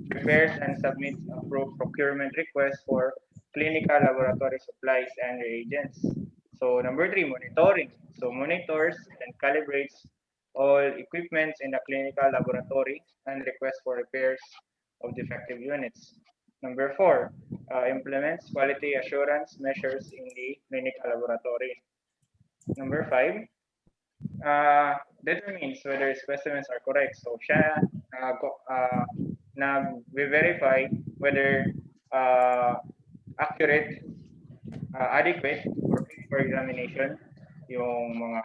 prepares and submits approved procurement requests for clinical laboratory supplies and reagents. So number 3, monitoring. So monitors and calibrates all equipments in the clinical laboratory and requests for repairs of defective units. Number 4, implements quality assurance measures in the clinical laboratory. Number 5, determines whether specimens are correct. So siya nag-verify whether accurate, adequate for examination yung mga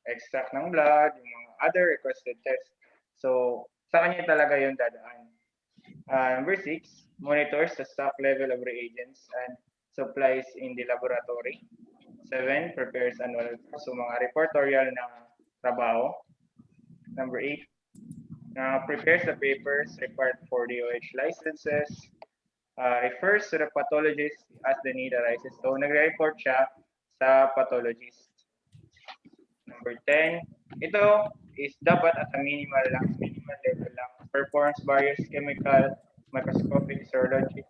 extract ng blood, yung mga other requested tests. So sa kanya talaga yung dadaan. Number 6, monitors the stock level of reagents and supplies in the laboratory. 7, prepares annual so mga reportorial na trabaho. Number 8, prepares the papers required for the OH licenses. Refers to the pathologist as the need arises. So nagre-report siya sa pathologist. Number 10, ito is dapat at a minimal level lang. Performs various chemical, microscopic, serologic,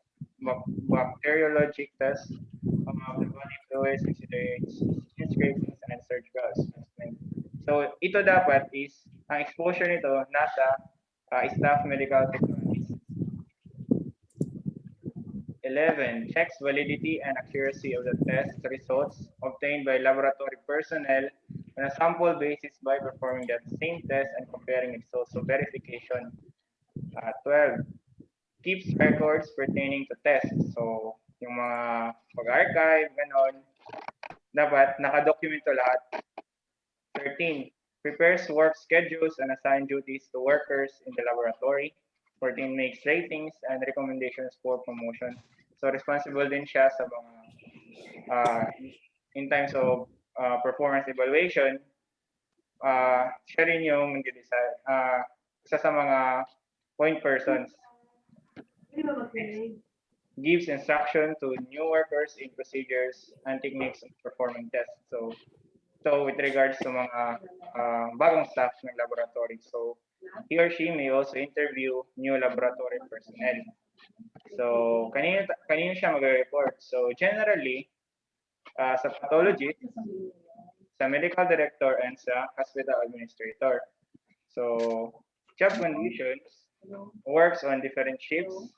bacteriologic tests of the body fluids, considerates skin scrapings, and surgical assessment. So ito dapat is, ang exposure nito nasa staff medical technologies. 11, checks validity and accuracy of the test results obtained by laboratory personnel on a sample basis by performing that same test and comparing results. So verification. 12, keeps records pertaining to tests. So yung mga pag-archive, ganon, dapat nakadokumento lahat. 13, prepares work schedules and assign duties to workers in the laboratory. 14, makes ratings and recommendations for promotion. So responsible din siya sa mga in times of performance evaluation, siya rin yung nag-decide, isa sa mga point persons. Gives instruction to new workers in procedures and techniques of performing tests. So with regards to mga bagong staff ng laboratory, so he or she may also interview new laboratory personnel. So kanino siya mag-report? So generally, sa pathologist, sa medical director, and sa hospital administrator. So job conditions, works on different shifts,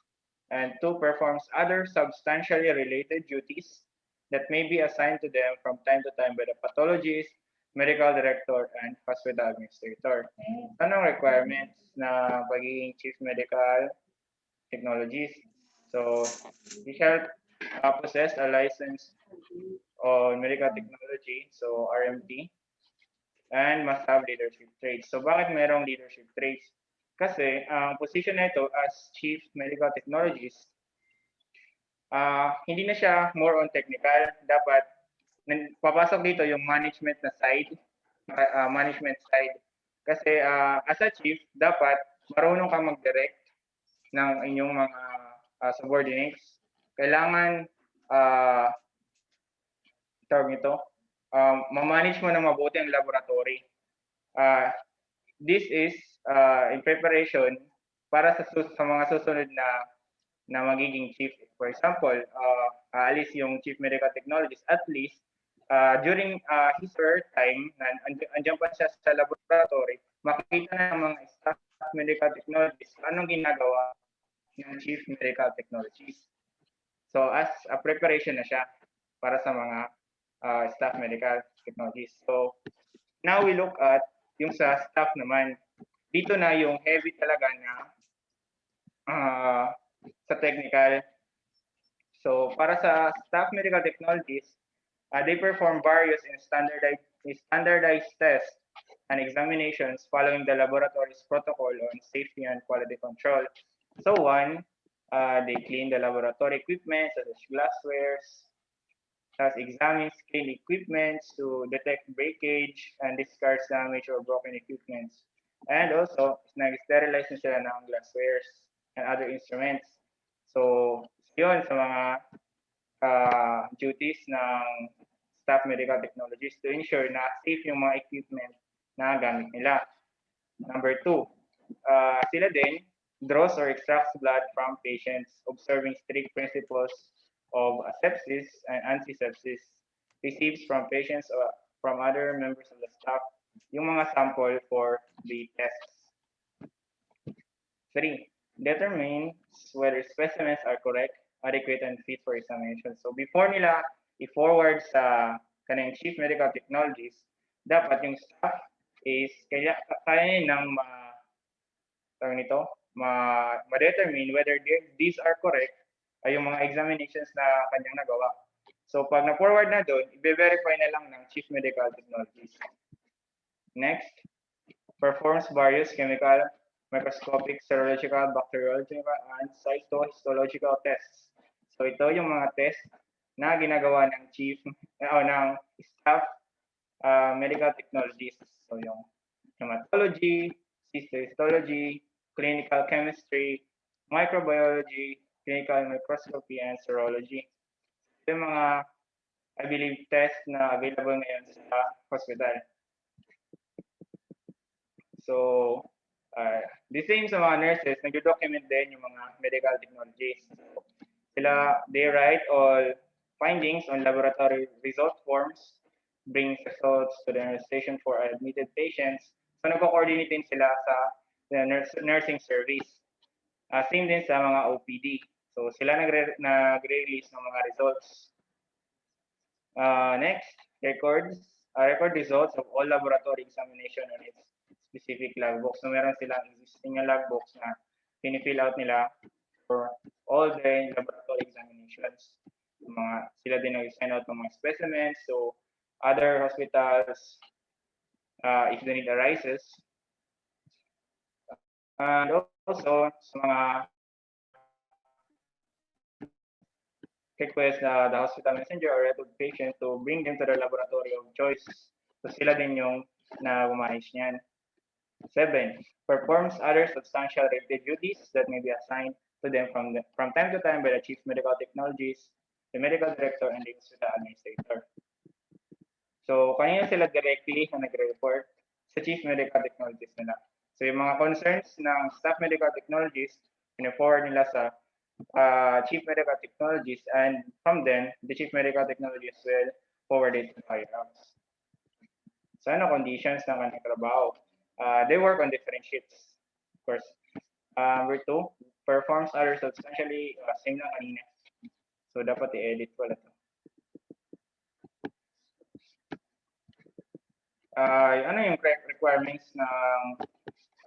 and 2, performs other substantially related duties that may be assigned to them from time to time by the pathologist, medical director, and hospital administrator. Anong requirements na pagiging chief medical technologist? So, he shall possess a license on medical technology, so RMT, and must have leadership traits. So, bakit merong leadership traits? Kasi ang position nito as chief medical technologist, hindi na siya more on technical. Dapat papasok dito yung management na side, management side. Kasi as a chief, dapat marunong kang mag-direct ng inyong mga subordinates. Kailangan tawag nito, ma-manage mo ng mabuti ang laboratory. This is in preparation para sa mga susunod na magiging chief. For example, aalis yung chief medical technologist, at least during his or her time, andyan pa siya sa laboratory, makikita na ng mga staff medical technologist anong ginagawa ng chief medical technologist. So as a preparation na siya para sa mga staff medical technologist. So now we look at yung sa staff naman. Dito na yung heavy talaga na sa technical. So para sa staff medical technologies, they perform various standardized tests and examinations following the laboratory's protocol on safety and quality control. So 1, they clean the laboratory equipment such as glasswares, thus examines clean equipment to detect breakage and discards damaged or broken equipments. And also, nag-sterilize na sila ng glasswares and other instruments. So, yun sa mga duties ng staff medical technologists to ensure na safe yung mga equipment na gamit nila. Number 2, sila din draws or extracts blood from patients, observing strict principles of asepsis and antisepsis, receives from patients or from other members of the staff yung mga sample for the tests. 3, determines whether specimens are correct, adequate, and fit for examination. So before nila i-forward sa kanang chief medical technologies, dapat yung staff is kaya nilang ma-determine whether these are correct ay yung mga examinations na kanyang nagawa. So pag na-forward na doon, i-verify na lang ng chief medical technologies. Next, performs various chemical, microscopic, serological, bacteriological, and cytohistological tests. So ito yung mga test na ginagawa ng ng staff medical technologists. So yung hematology, cytohistology, clinical chemistry, microbiology, clinical microscopy, and serology. Ito yung mga, I believe, tests na available ngayon sa hospital. So, the same sa mga nurses, nag-document din yung mga medical technologies. So, they write all findings on laboratory result forms, brings results to the nurse station for admitted patients. So, nagko-coordinate din sila sa nursing service. Same din sa mga OPD. So, sila nagre-release ng mga results. Next, record results of all laboratory examination on its specific logbooks. So meron silang existing na logbooks na pinifill out nila for all the laboratory examinations. Sila din nag-send out ng mga specimens. So other hospitals, if the need arises. And also sa mga request the hospital messenger or record patient to bring them to the laboratory of choice. So sila din yung na-manage niyan. 7. Performs other substantial related duties that may be assigned to them from time to time by the chief medical technologist, the medical director, and the hospital administrator. So, kanina sila directly na nagre-report sa chief medical technologist nila. So, yung mga concerns ng staff medical technologist, pine-forward nila sa chief medical technologist, and from then, the chief medical technologist will forward it to higher ups. So, ano conditions ng kanilang trabaho? They work on different shifts, of course. Number 2, performs other substantially same lang kanina. So, dapat i-edit ko lang ito. Ano yung requirements ng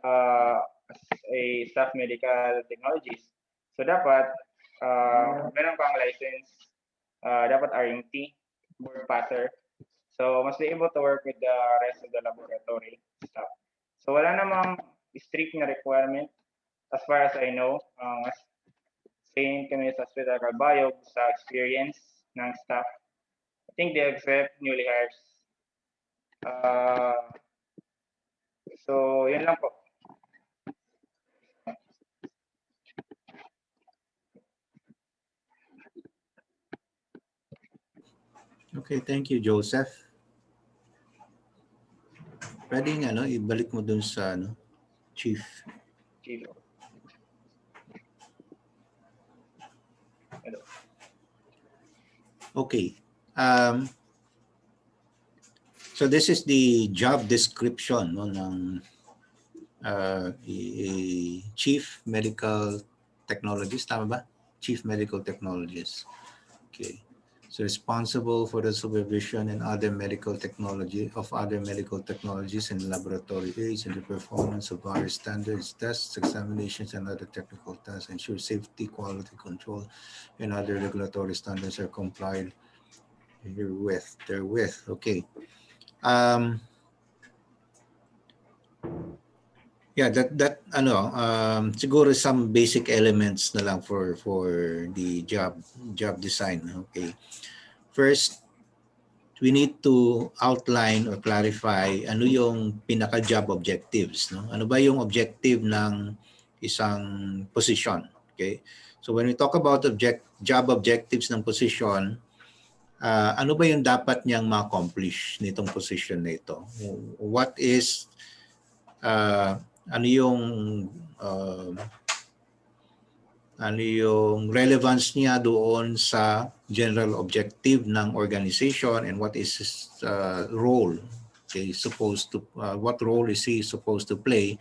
as a staff medical technologist? So, dapat meron kang license, dapat RMT, board passer. So, must be able to work with the rest of the laboratory staff. So, wala namang strict na requirement as far as I know. Same kami sa hospital Calbayog sa experience ng staff. I think they accept newly hires. So, yun lang po. Okay, thank you, Joseph. Pwede nga, ibalik mo dun sa chief. Chief. Hello. Okay. So this is the job description ng chief medical technologist, tama ba? Chief medical technologist. Okay. So responsible for the supervision and other medical technologies in laboratory aids and the performance of various standards, tests, examinations, and other technical tasks. Ensure safety, quality control, and other regulatory standards are complied herewith. Okay. Yeah, that siguro some basic elements na lang for the job design. Okay. First, we need to outline or clarify ano yung pinaka job objectives, no? Ano ba yung objective ng isang position, okay? So when we talk about job objectives ng position, ano ba yung dapat niyang ma-accomplish nitong position na ito? What is ano yung relevance niya doon sa general objective ng organization, and what is his role, okay, what role is he supposed to play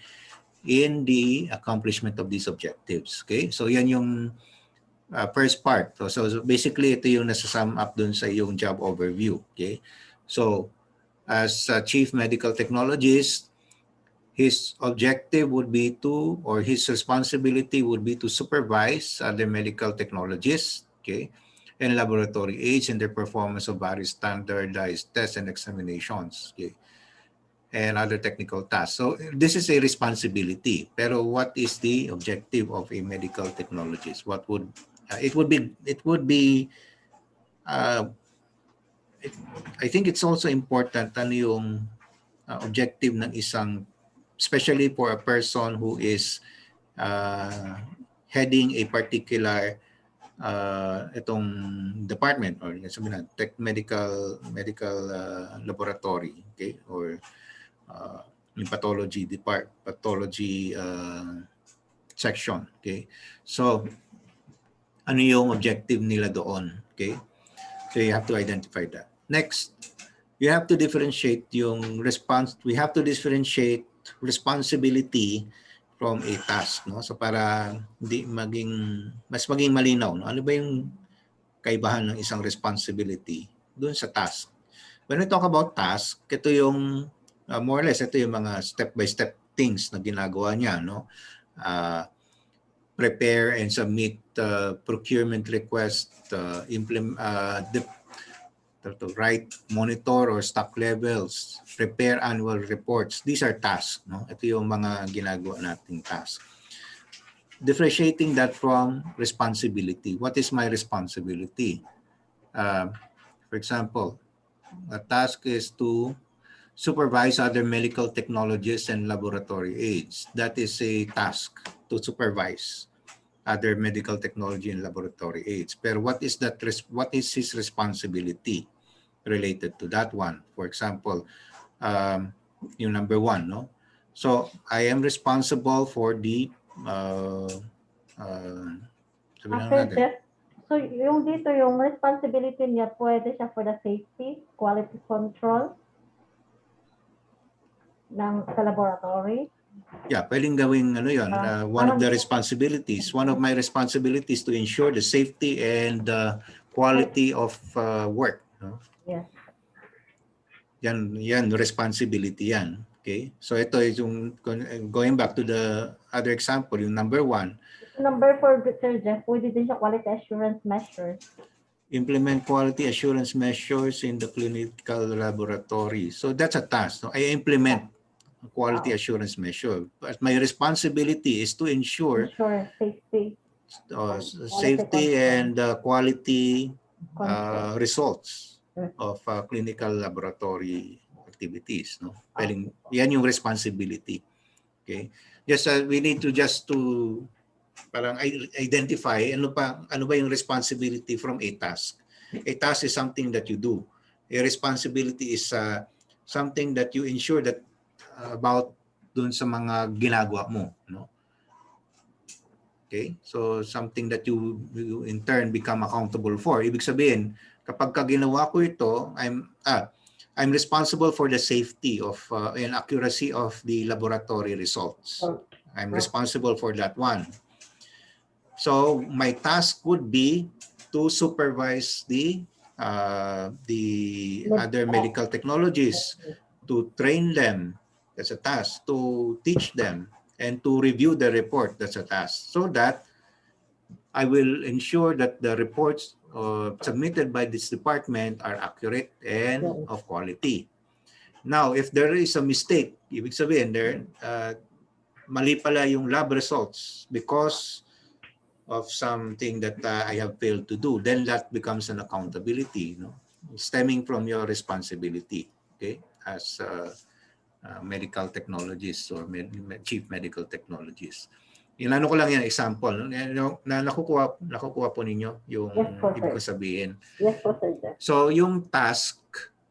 in the accomplishment of these objectives, okay? So yan yung first part. So basically ito yung nasa-sum up dun sa yung job overview, okay? So as a chief medical technologist, his objective would be to, or his responsibility would be to supervise other medical technologists, okay, and laboratory aids in their performance of various standardized tests and examinations, okay, and other technical tasks. So this is a responsibility. Pero what is the objective of a medical technologist? What would it would be? I think it's also important ano yung objective ng isang, especially for a person who is heading a particular itong department, or sabihin na medical laboratory, okay, or yung pathology section, okay. So ano yung objective nila doon, okay? So you have to identify that. Next, you have to differentiate responsibility from a task, no? So para mas maging malinaw, no? Ano ba yung kaibahan ng isang responsibility doon sa task? When we talk about task, ito yung more or less ito yung mga step-by-step things na ginagawa niya, no? Prepare and submit procurement request, write, monitor or stock levels, prepare annual reports. These are tasks, no? Ito yung mga ginagawa nating task. differentiating that from responsibility. What is my responsibility? For example, a task is to supervise other medical technologies and laboratory aids. That is a task, to supervise other medical technology and laboratory aids. But what is that? What is his responsibility related to that one? For example, yung number one, no? So I am responsible for the sabi na Sir natin, Jeff, so yung dito, yung responsibility niya, pwede siya for the safety, quality control sa laboratory. yeah, pwedeng gawing ano yun, one of the Parang- responsibilities. One of my responsibilities to ensure the safety and quality of work. No? Yes. Yan, responsibility yan. Okay? So ito is yung, going back to the other example, yung number one, Number 4, Sir Jeff, pwede din siya quality assurance measures. implement quality assurance measures in the clinical laboratory. So that's a task. No? I implement a quality assurance measure. But my responsibility is to ensure Safety. safety and quality Control. results of clinical laboratory activities. No? Yan yung responsibility. Okay? Just we need to parang identify ano ba yung responsibility from a task. A task is something that you do. A responsibility is something that you ensure that about dun sa mga ginagawa mo, no? Okay? So something that you in turn become accountable for. Ibig sabihin, kapag ginawa ko ito, I'm responsible for the safety of and accuracy of the laboratory results. I'm responsible for that one. So my task would be to supervise the other medical technologies, to train them. That's a task. To teach them and to review the report. That's a task. So that I will ensure that the reports submitted by this department are accurate and of quality. Now, if there is a mistake, ibig sabihin, mali pala yung lab results because of something that I have failed to do, then that becomes an accountability, stemming from your responsibility, okay, as medical technologists or chief medical technologists. Inano ko lang yan example, na nakukuha po ninyo yung ibig ko sabihin. Yes po, Sir Jeff. So yung task,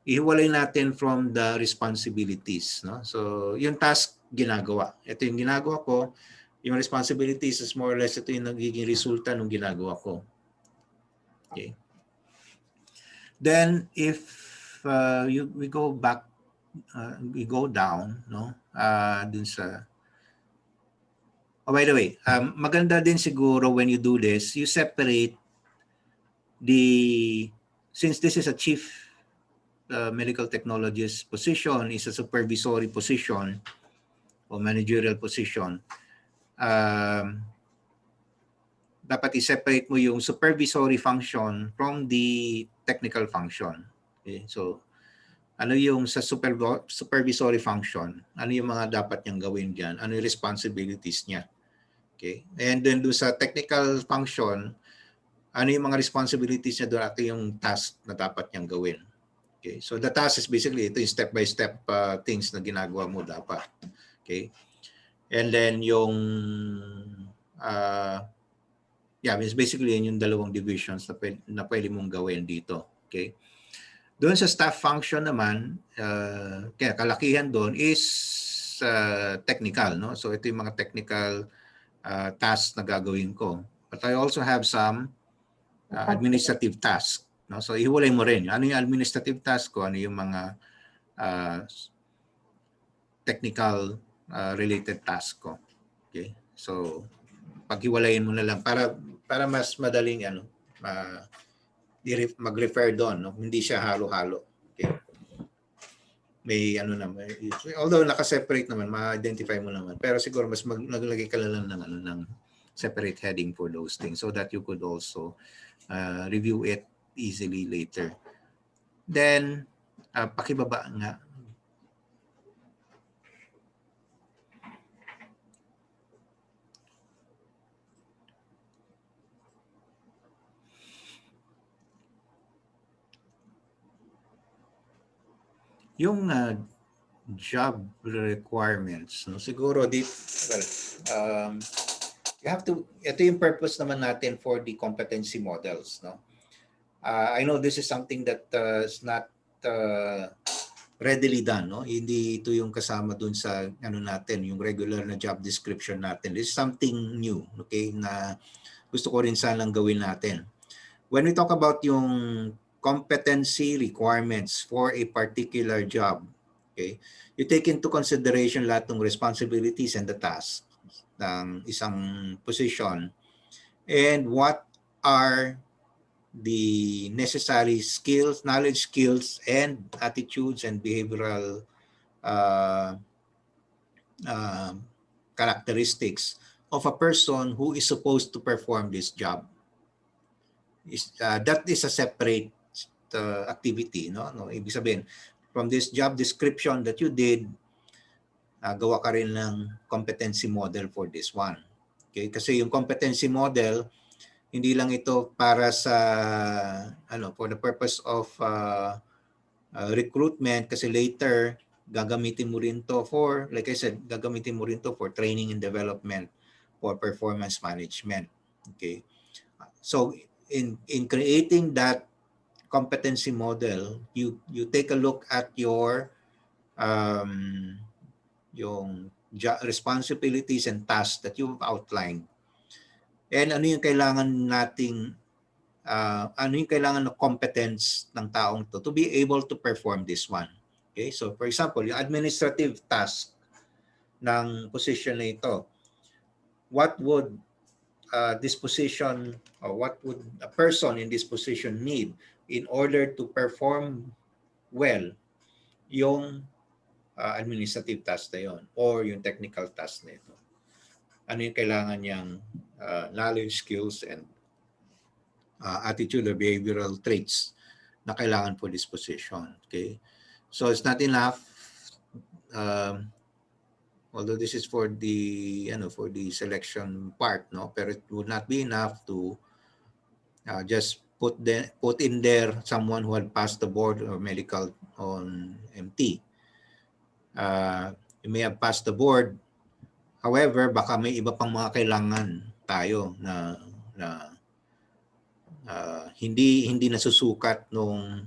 ihiwalay natin from the responsibilities, no? So yung task ginagawa. Ito yung ginagawa ko. Yung responsibilities is more or less ito yung nagiging resulta ng ginagawa ko. Okay. Then if we go back, we go down, no? Dun sa. Oh, by the way, maganda din siguro when you do this, you separate since this is a chief medical technologist position, is a supervisory position or managerial position. Dapat i-separate mo yung supervisory function from the technical function. Okay? So, ano yung sa supervisory function? Ano yung mga dapat niyang gawin dyan? Ano yung responsibilities niya? Okay? And then do sa technical function, ano yung mga responsibilities niya doon at yung task na dapat niyang gawin? Okay? So, the task is basically ito yung step-by-step things na ginagawa mo dapat. Okay? And then yung it's basically yung dalawang divisions na pwede mong gawin dito. Okay? Doon sa staff function naman, kaya kalakihan doon is technical. No? So ito yung mga technical tasks na gagawin ko. But I also have some administrative tasks. No? So ihiwalay mo rin. Ano yung administrative task ko? Ano yung mga technical related task ko. Okay? So paghiwalayin mo na lang para mas madaling mag-refer doon, no? Hindi siya halo-halo. Okay? May although naka-separate naman, ma-identify mo naman. Pero siguro mas naglagay ka lang ng separate heading for those things so that you could also review it easily later. Then pakibaba nga. Yung job requirements, no? Siguro well, um, you have to, ito yung purpose naman natin for the competency models, no? I know this is something that is not readily done, no? Hindi ito yung kasama dun sa ano natin, yung regular na job description natin. This is something new, okay, na gusto ko rin sanang gawin natin. When we talk about yung competency requirements for a particular job, okay, you take into consideration lahat ng responsibilities and the tasks ng isang position and what are the necessary skills, knowledge, skills, and attitudes and behavioral uh, uh, characteristics of a person who is supposed to perform this job. That is a separate activity, no? Ibig sabihin, from this job description that you did, gawa ka rin ng competency model for this one. Okay? Kasi yung competency model, hindi lang ito para sa for the purpose of recruitment, kasi later gagamitin mo rin to for, like I said, gagamitin mo rin to for training and development, for performance management. Okay, so in creating that competency model, you take a look at your yung responsibilities and tasks that you've outlined. And ano yung kailangan nating ano yung kailangan ng competence ng taong to be able to perform this one. Okay? So for example, yung administrative task ng position na ito, what would this position, or what would a person in this position need in order to perform well yung administrative task na yun or yung technical task na ito? Ano yung kailangan niyang knowledge, skills, and attitude or behavioral traits na kailangan for this position. Okay, so it's not enough, although this is for the for the selection part, no, pero it would not be enough to just put in there someone who had passed the board or medical on MT. You may have passed the board, however baka may iba pang mga kailangan tayo na hindi nasusukat nung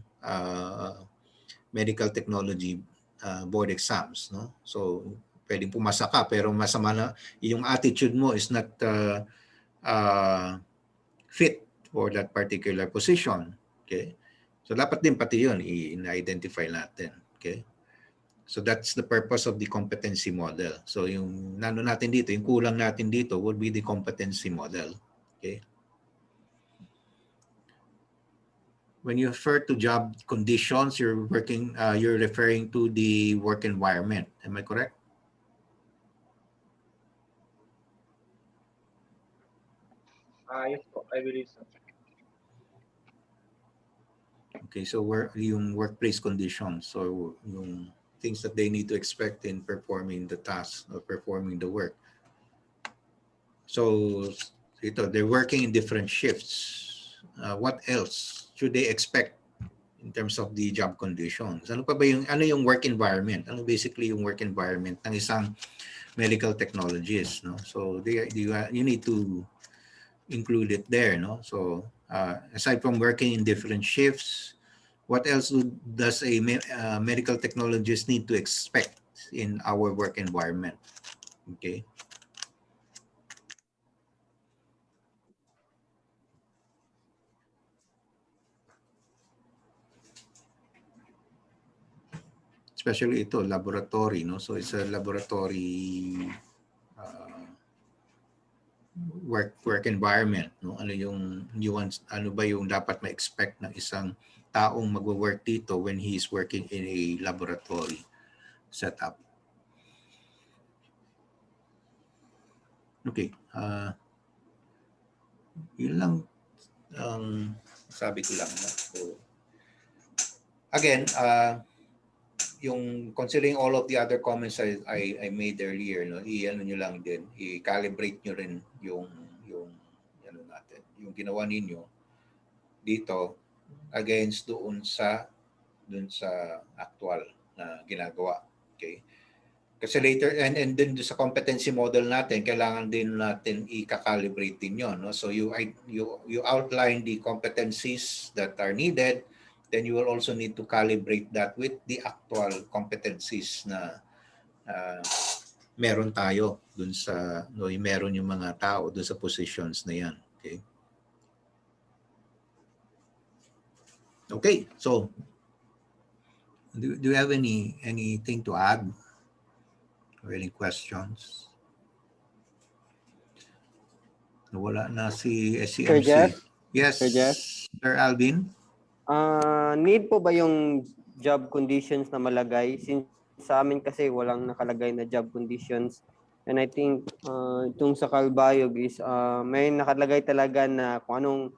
medical technology board exams, no? So pwedeng pumasa ka pero masama na yung attitude mo is not fit for that particular position. Okay, so dapat din pati yun i-identify natin. Okay, so that's the purpose of the competency model. So yung nano natin dito, yung kulang natin dito would be the competency model. Okay, when you refer to job conditions, you're referring to the work environment. Am I correct? Yes po, I believe so. Okay, so yung workplace conditions, so yung things that they need to expect in performing the task or performing the work. So they're working in different shifts. What else should they expect in terms of the job conditions? Ano yung work environment? Ano basically yung work environment ng isang medical technologist, no? So you need to include it there, no? So aside from working in different shifts, what else does a medical technologist need to expect in our work environment? Okay. Especially ito, laboratory, no? So it's a laboratory work environment, no? Ano yung nuance, ano ba yung dapat ma-expect ng isang taong magwo-work dito when he is working in a laboratory setup? Okay, yun lang sabi ko lang, no? So, again, yung considering all of the other comments I made earlier, no, i-ano nyo lang din, i-calibrate nyo rin yung ano natin, yung ginawa ninyo dito against doon sa actual na ginagawa. Okay? Kasi later, and then sa competency model natin, kailangan din natin i-calibrate din yun. No? So you outline the competencies that are needed, then you will also need to calibrate that with the actual competencies na meron tayo dun sa, no, meron yung mga tao dun sa positions na yan. Okay? Okay, so do you have anything to add? Or any questions? Wala na si Sir SCMC. Jeff? Yes, Sir Jeff? Sir Alvin? Need po ba yung job conditions na malagay? Since sa amin kasi walang nakalagay na job conditions. And I think itong sa Calbayog is may nakalagay talaga na kung anong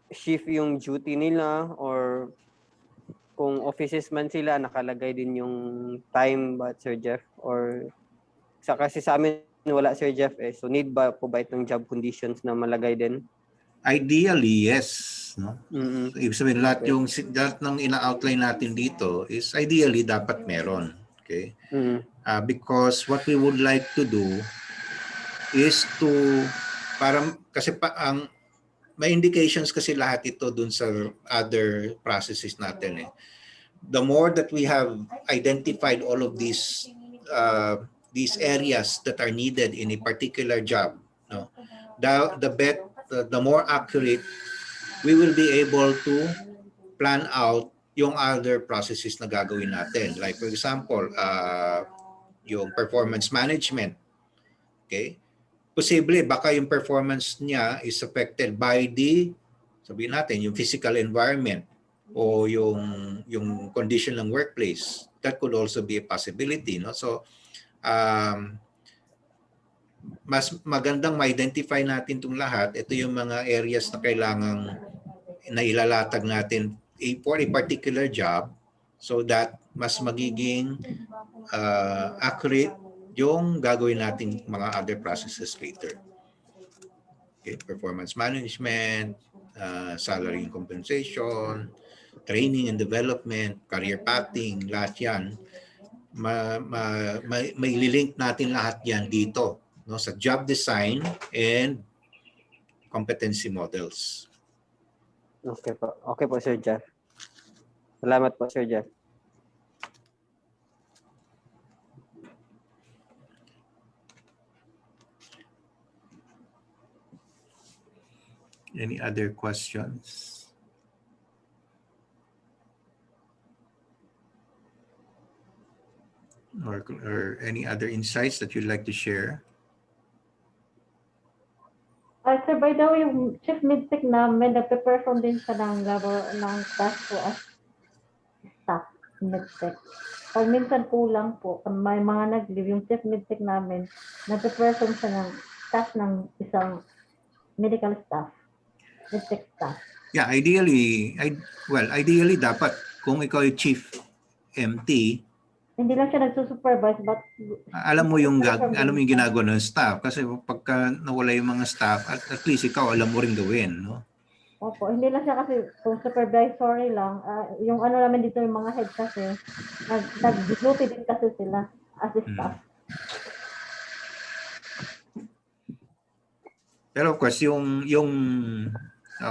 shift yung duty nila or kung offices man sila, nakalagay din yung time ba, Sir Jeff? Or kasi sa amin wala, Sir Jeff eh. So need ba po ba itong job conditions na malagay din? Ideally, yes. No? Mm-hmm. So, ibig sabihin, lahat ng ina-outline natin dito is ideally dapat meron. Okay? Mm-hmm. Because what we would like to do is to, kasi may indications kasi lahat ito dun sa other processes natin eh. The more that we have identified all of these areas that are needed in a particular job, no, the more accurate we will be able to plan out yung other processes na gagawin natin. Like for example, yung performance management. Okay? Posible baka yung performance niya is affected by sabihin natin, yung physical environment o yung condition ng workplace. That could also be a possibility, no? So mas magandang ma-identify natin itong lahat. Ito yung mga areas na kailangang na ilalatag natin for a particular job so that mas magiging accurate yung gagawin natin mga other processes later. Okay, performance management, salary and compensation, training and development, career pathing, lahat yan. May lilink natin lahat yan dito, no, sa job design and competency models. Okay po. Okay po, Sir Jeff. Salamat po, Sir Jeff. Any other questions? Or any other insights that you'd like to share? Sir, by the way, yung Chief Midtech namin, nagpe-perform din siya ng task po as staff Midtech. Pag minsan kulang po, may mga nag-leave, yung Chief Midtech namin, nagpe-perform siya ng task ng isang medical staff, Midtech staff. Yeah, ideally dapat kung ikaw yung chief MT, hindi lang siya nagsusupervise, but alam mo yung ginagawa ng staff. Kasi pagka nawala yung mga staff, at least ikaw alam mo rin gawin, no? Opo, hindi lang siya kasi kung supervisory lang, yung ano namin dito yung mga head kasi, nag-duty din kasi sila as a staff. Pero of course,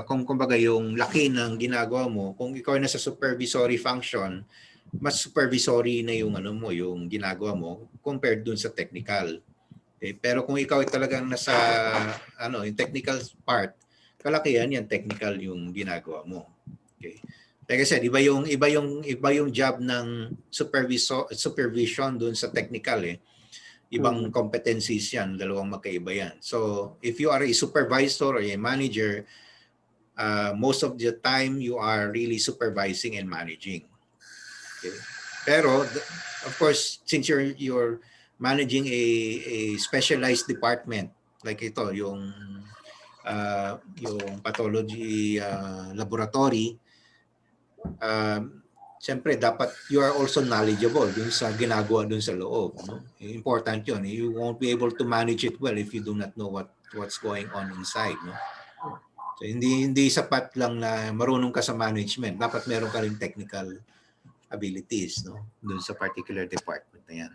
kung kumbaga yung laki ng ginagawa mo, kung ikaw ay nasa supervisory function, mas supervisory na yung yung ginagawa mo compared dun sa technical. Okay? Pero kung ikaw ay talagang nasa yung technical part, kalakihan yan technical yung ginagawa mo. Okay? Like I said, iba yung job ng supervision dun sa technical eh. Ibang competencies yan, dalawang magkaiba yan. So, if you are a supervisor or a manager, most of the time you are really supervising and managing. Okay. Pero of course, since you're managing a specialized department like ito, yung pathology laboratory, siyempre dapat you are also knowledgeable dun sa ginagawa dun sa loob, no? Important yun. You won't be able to manage it well if you do not know what's going on inside, no? So hindi sapat lang na marunong ka sa management, dapat meron ka rin technical abilities, no, dun sa particular department na yan.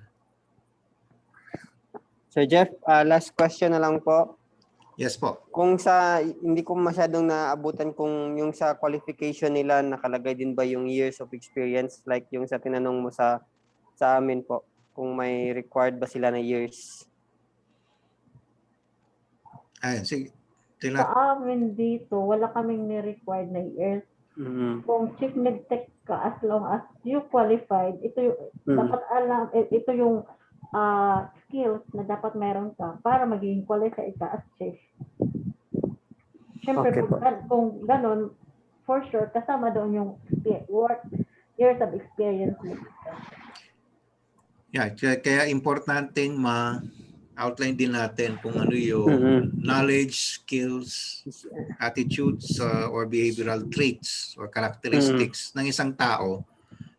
Sir Jeff, last question na lang po. Yes po. Kung sa, hindi ko masyadong naabutan kung yung sa qualification nila, nakalagay din ba yung years of experience? Like yung sa tinanong mo sa amin po, kung may required ba sila na years? Ayun, sige. Sa amin dito, wala kaming ni-required na years. Kung chief medtech ka, as long as you qualified, ito yung, dapat alam, ito yung skills na dapat meron ka para maging qualified ka as chief. Siyempre, Okay po. kung ganun, for sure, kasama doon yung work, years of experience mo. Yeah, kaya importanteng ma-outline din natin kung ano yung knowledge, skills, attitudes, or behavioral traits or characteristics ng isang tao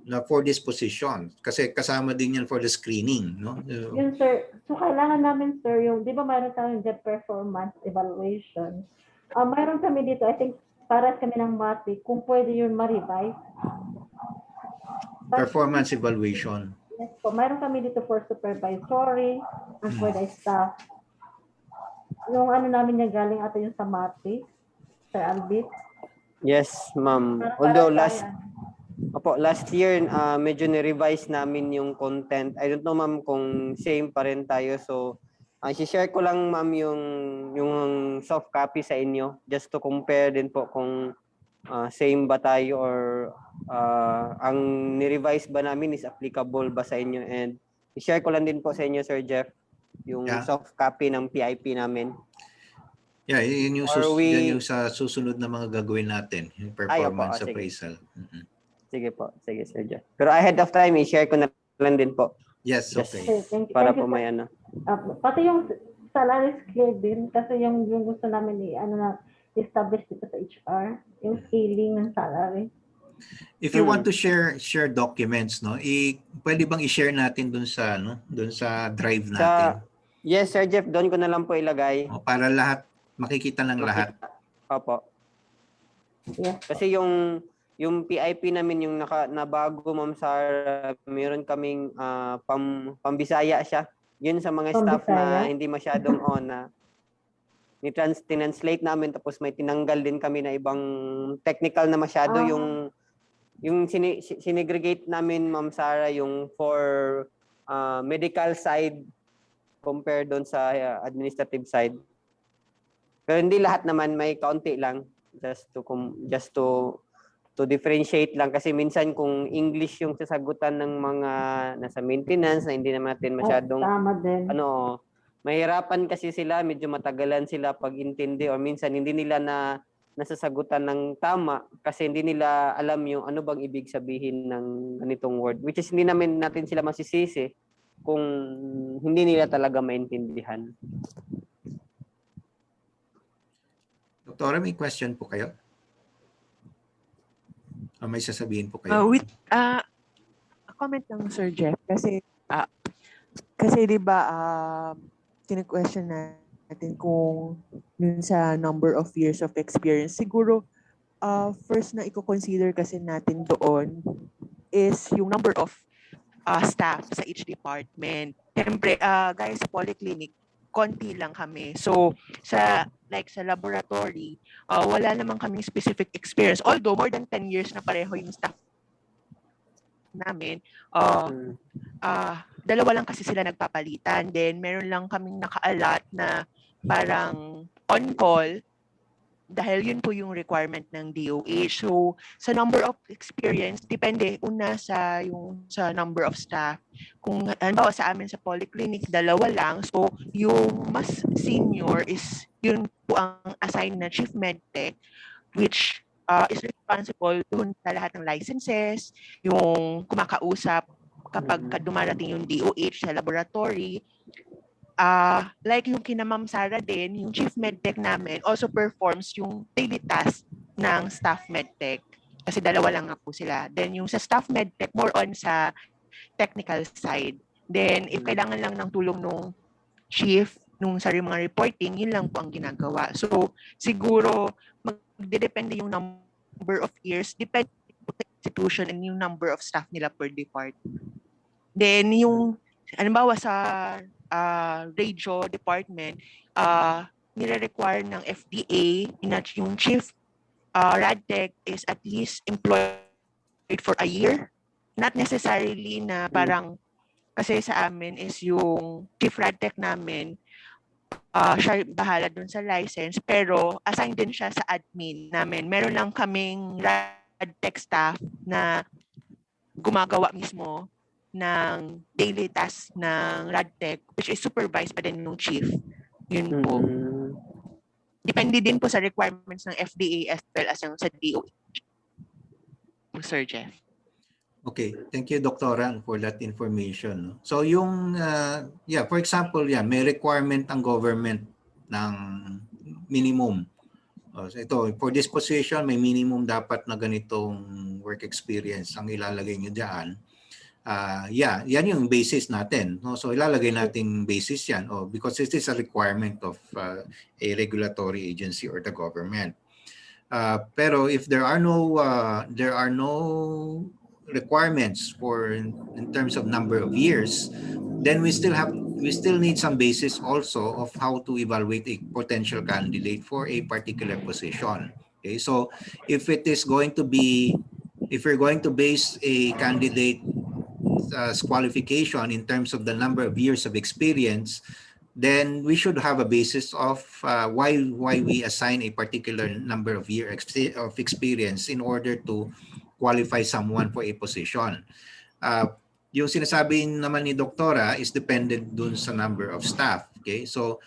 na for this position. Kasi kasama din yan for the screening, no? Yun, sir. So, kailangan namin, sir, yung, di ba mayroon tayong job performance evaluation? Mayroon kami dito, I think, para kami ng MATI, kung pwede yun ma-revise. Performance evaluation. Yes po, mayroon kami dito for supervisory and for the staff. Yung ano namin yung galing ato yung sa MATI, Sir Albit. Yes, ma'am. Although last year, medyo ni-revise namin yung content. I don't know, ma'am, kung same pa rin tayo. So, share ko lang, ma'am, yung soft copy sa inyo just to compare din po kung same ba tayo or ang ni-revise ba namin is applicable ba sa inyo. And i-share ko lang din po sa inyo, Sir Jeff, yung soft copy ng PIP namin. Yeah, yun yung, yan yung sa susunod na mga gagawin natin, yung performance appraisal. Sige po, sige, Sir Jeff. Pero ahead of time, i-share ko na lang din po. Yes, okay. Thank you. Para po may ano. Pati yung salary scale din, kasi yung gusto namin establish dito sa HR, yung scaling ng salary. If you want to share documents, no, pwede bang i-share natin dun sa drive natin? Yes, Sir Jeff, doon ko na lang po ilagay. Para lahat makikita ng lahat. Opo. Yes. Kasi yung PIP namin yung nabago, Ma'am Sarah, meron kaming pambisaya siya. Yun sa mga staff na hindi masyadong na tinanslate namin, tapos may tinanggal din kami na ibang technical na masyado. Yung sinegregate namin, Ma'am Sarah, yung for medical side compared doon sa administrative side. Pero hindi lahat naman, may kaunti lang, just to differentiate lang, kasi minsan kung English yung sasagutan ng mga nasa maintenance na hindi naman natin masyadong mahirapan kasi sila, medyo matagalan sila pag-intindi, or minsan hindi nila nasasagutan ng tama kasi hindi nila alam yung ano bang ibig sabihin ng ganitong word, which is hindi natin sila masisisi kung hindi nila talaga maintindihan. Doktora, may question po kayo? O may sasabihin po kayo? Comment lang, Sir Jeff, kasi di ba kine-question natin kung yun sa number of years of experience. Siguro first na i-consider kasi natin doon is yung number of staff sa each department. Siyempre, guys, sa polyclinic, konti lang kami. So, sa laboratory, wala naman kaming specific experience. Although, more than 10 years na pareho yung staff namin, dalawa lang kasi sila nagpapalitan. Then, meron lang kaming naka-allot na parang on-call dahil yun po yung requirement ng DOH. So, sa number of experience, depende una sa number of staff. Kung halimbawa sa amin sa polyclinic, dalawa lang. So, yung mas senior is yun po ang assigned na Chief MedTech, which is responsible dun sa lahat ng licenses, yung kumakausap kapag dumarating yung DOH sa laboratory. Like yung kina Ma'am Sarah din, yung Chief MedTech namin also performs yung daily task ng Staff MedTech. Kasi dalawa lang nga po sila. Then yung sa Staff MedTech, more on sa technical side. Then if kailangan lang ng tulong nung Chief, nung sa mga reporting, yun lang po ang ginagawa. So siguro magdedepende yung number of years, depende institution and yung number of staff nila per department. Then yung halimbawa sa radio department, nire-require ng FDA na yung chief RadTech is at least employed for a year. Not necessarily na parang kasi sa amin is yung chief RadTech namin, siya bahala dun sa license, pero assigned din siya sa admin namin. Meron lang kaming RadTech staff na gumagawa mismo ng daily task ng RadTech, which is supervised pa din ng chief. Yun po. Depende din po sa requirements ng FDA as well as yung sa DOH. Sir Jeff. Okay, thank you, Dr. Ang, for that information. So yung, for example, may requirement ang government ng minimum. So ito, for this position, may minimum dapat na ganitong work experience ang ilalagay nyo dyan. Yan yung basis natin. No? So ilalagay nating basis yan because it is a requirement of a regulatory agency or the government. Pero if there are no requirements for in terms of number of years, then we still need some basis also of how to evaluate a potential candidate for a particular position. Okay, so if we're going to base a candidate qualification in terms of the number of years of experience, then we should have a basis of why we assign a particular number of years of experience in order to qualify someone for a position. Yung sinasabi naman ni Doktora is dependent dun sa number of staff. Okay, so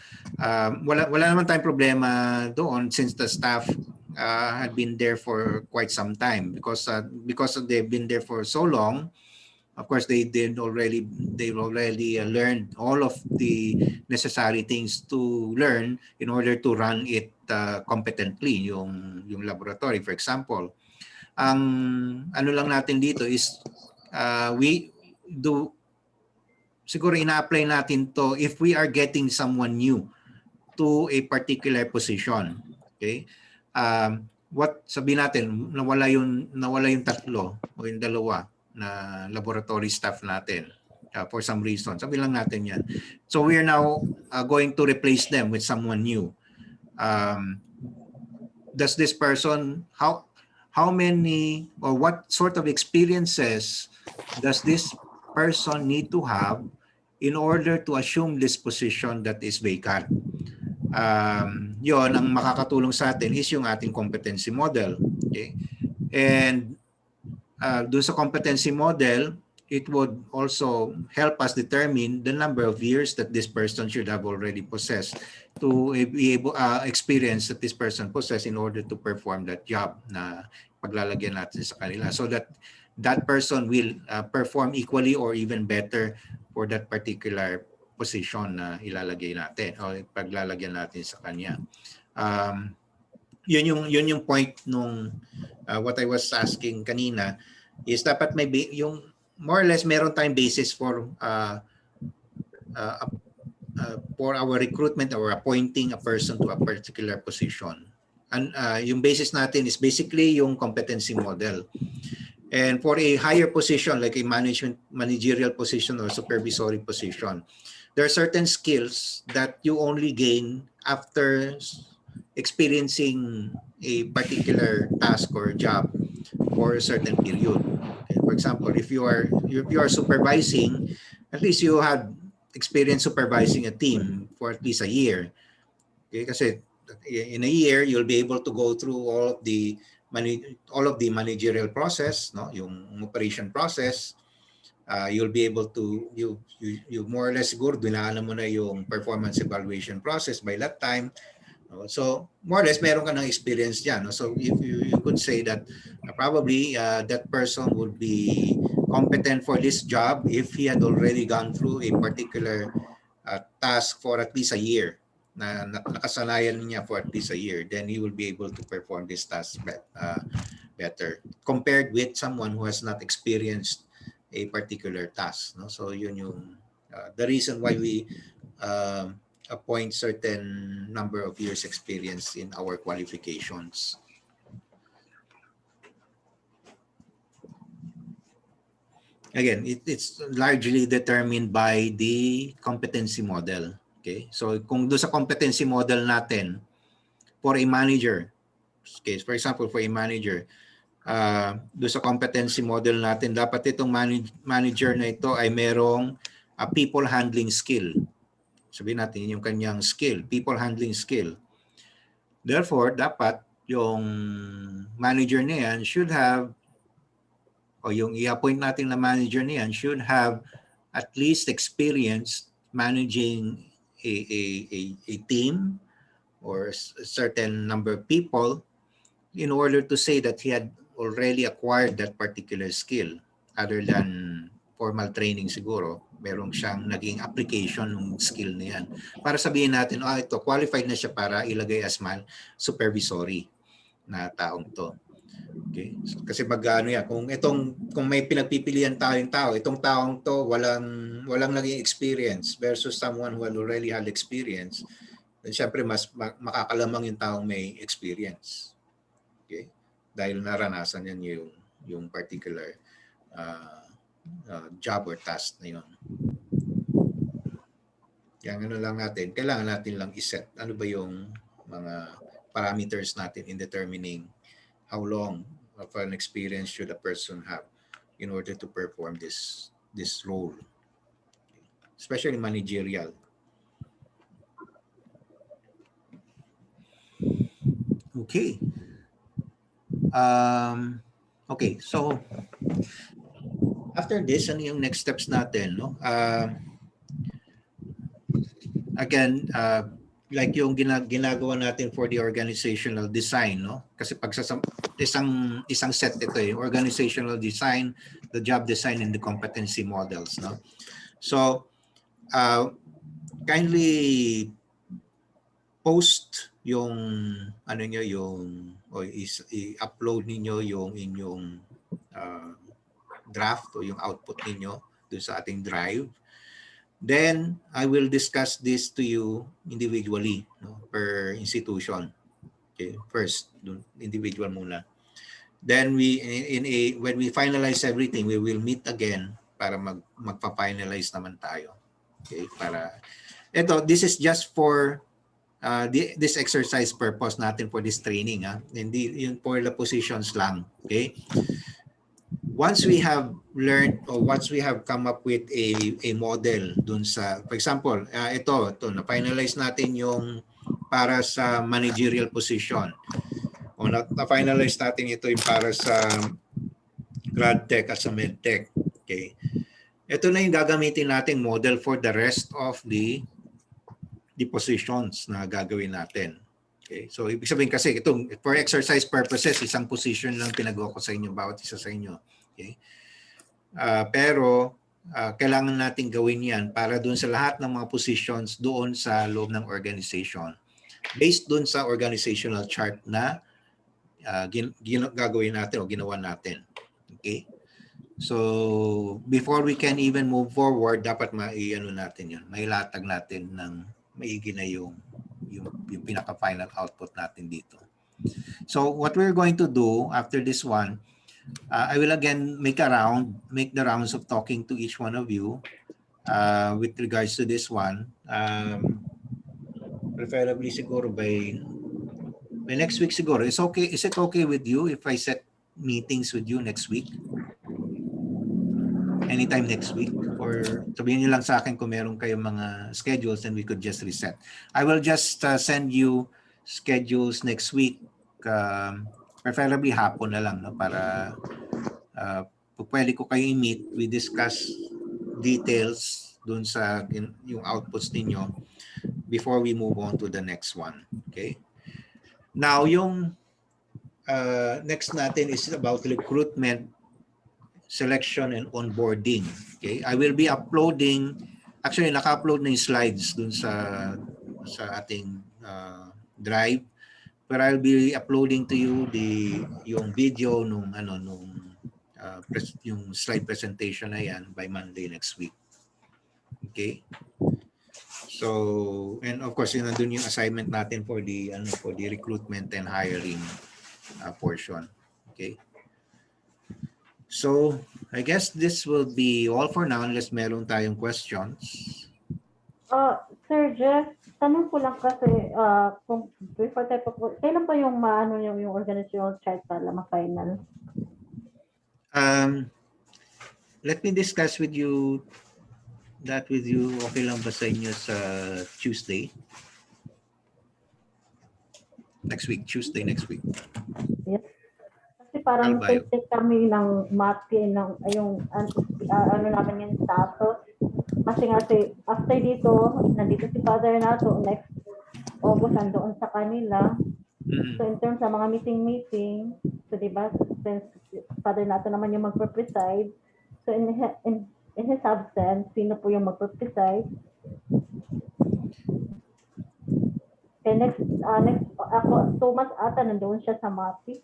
wala naman tayong problema doon since the staff had been there for quite some time because they've been there for so long. Of course, they've already learned all of the necessary things to learn in order to run it competently, yung laboratory, for example. Ang ano lang natin dito is siguro ina-apply natin to if we are getting someone new to a particular position. Okay? Sabihin natin, nawala yung tatlo o yung dalawa na laboratory staff natin for some reason. Sabi lang natin yan. So we are now going to replace them with someone new. Does this person, how many or what sort of experiences does this person need to have in order to assume this position that is vacant? Yon ang makakatulong sa atin is yung ating competency model. Okay? And dun sa competency model, it would also help us determine the number of years that this person should have already possessed to be able experience that this person possess in order to perform that job na paglalagyan natin sa kanila, so that that person will perform equally or even better for that particular position na ilalagay natin o paglalagyan natin sa kanya. Yun yung point nung what I was asking kanina is dapat may yung more or less meron tayong basis for our recruitment or appointing a person to a particular position. And yung basis natin is basically yung competency model. And for a higher position like a managerial position or supervisory position, there are certain skills that you only gain after experiencing a particular task or job for a certain period. Okay, for example, if you are supervising, at least you had experience supervising a team for at least a year. Okay, kasi in a year you'll be able to go through all of the managerial process, no, yung operation process. You'll be able to you more or less siguro dinaanan mo na yung performance evaluation process by that time. So more or less meron ka ng experience diyan. So if you could say that probably that person would be competent for this job if he had already gone through a particular task for at least a year. Na nakasanayan niya for at least a year, then he will be able to perform this task better compared with someone who has not experienced a particular task. No? So yun yung the reason why we appoint certain number of years experience in our qualifications. again, it's largely determined by the competency model. Okay, so kung doon sa competency model natin, for a manager, okay, for example, for a manager, doon sa competency model natin, dapat itong manager na ito ay merong people handling skill. Sabihin natin yung kanyang skill, people handling skill. Therefore, dapat yung manager na yan should have, o yung i-appoint natin na manager na yan should have at least experience managing a team or a certain number of people in order to say that he had already acquired that particular skill. Other than formal training siguro, merong siyang naging application ng skill na yan. Para sabihin natin, ito, qualified na siya para ilagay as supervisory na taong to. Okay? Kasi yan, kung may pinagpipilian tayong tao, itong taong to walang naging experience versus someone who already had experience, then syempre mas makakalamang yung taong may experience. Okay? Dahil naranasan yan yung particular job or task na yun. Kaya kailangan natin lang iset ano ba yung mga parameters natin in determining how long of an experience should a person have in order to perform this role, especially managerial. Okay. Okay, so after this, ano yung next steps natin, no? Again, like yung ginagawa natin for the organizational design, no? Kasi pag isang set ito organizational design, the job design, and the competency models, no? So, kindly post yung i-upload ninyo yung inyong draft o yung output ninyo doon sa ating drive. Then I will discuss this to you individually, no, per institution. Okay, first individual muna. Then when we finalize everything, we will meet again para magpa-finalize naman tayo. Okay, this is just for this exercise purpose natin for this training, hindi yun for the positions lang. Okay, once we have learned or once we have come up with a model dun sa, for example, ito na-finalize natin yung para sa managerial position o na-finalize natin ito yung para sa grad tech at sa med tech. Okay, ito na yung gagamitin nating model for the rest of the positions na gagawin natin. Okay, so ibig sabihin kasi itong for exercise purposes, isang position lang pinagawa ko sa inyo, bawat isa sa inyo. Okay, pero kailangan natin gawin yan para doon sa lahat ng mga positions doon sa loob ng organization based doon sa organizational chart na gagawin natin o ginawa natin. Okay, so before we can even move forward, dapat natin yun, mailatag natin ng maigi na yung pinaka-final output natin dito. So what we're going to do after this one, I will again make the rounds of talking to each one of you with regards to this one. Preferably siguro by next week siguro. Is it okay with you if I set meetings with you next week? Anytime next week, or sabihin niyo lang sa akin kung meron kayong mga schedules and we could just reset. I will just send you schedules next week, preferably hapon na lang, no, para pwede ko kayo i-meet, we discuss details dun sa yung outputs ninyo before we move on to the next one. Okay, now yung next natin is about recruitment, selection, and onboarding. Okay, I will be uploading, actually naka-upload na yung slides dun sa ating drive, but I'll be uploading to you yung video yung slide presentation na yan by Monday next week. Okay, so and of course nandun yung assignment natin for the recruitment and hiring portion. Okay. So, I guess this will be all for now unless meron tayong questions. Sir Jeff, tanong ko lang kasi, kung before tayo po, kailan pa yung maano yung organizational chart para ma-final? Let me discuss with you with you. Okay lang ba sa inyo sa Tuesday? Tuesday next week. Yes. Kasi parang Albayo. take kami ng MATI, yung ano namin yung status. Kasi after dito, nandito si Father Nato, next August nandoon sa kanila. So in terms sa mga meeting, so diba, since Father Nato naman yung magpe-preside, so in his absence, sino po yung magpe-preside? Okay, next ako 2 months ata nandoon siya sa MAPI.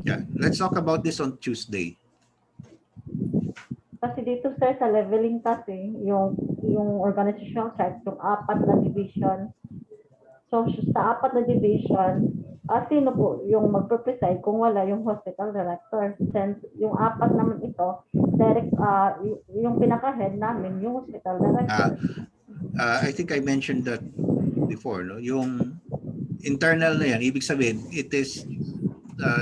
Yeah, let's talk about this on Tuesday. Kasi dito sir sa leveling kasi yung organizational chart, yung 4 na division. So sa 4 na division, sino po yung magpe-preside kung wala yung hospital director? Since yung 4 naman ito, direct yung pinaka-head namin yung hospital director. I think I mentioned that before, no? Yung internal na yan, ibig sabihin, it is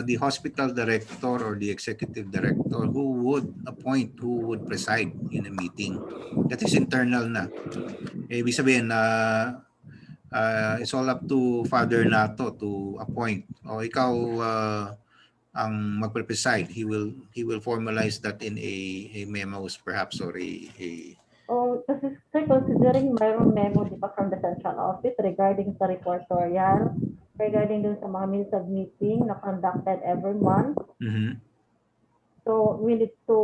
the hospital director or the executive director who would preside in a meeting. That is internal na. Ibig sabihin, it's all up to Father Nato to appoint. O ikaw ang magpe-preside. He will formalize that in a memos perhaps or a Kasi sir, considering mayroong memo di ba from the central office regarding sa reportorial, regarding dun sa mga minutes of meeting na conducted every month. So we need to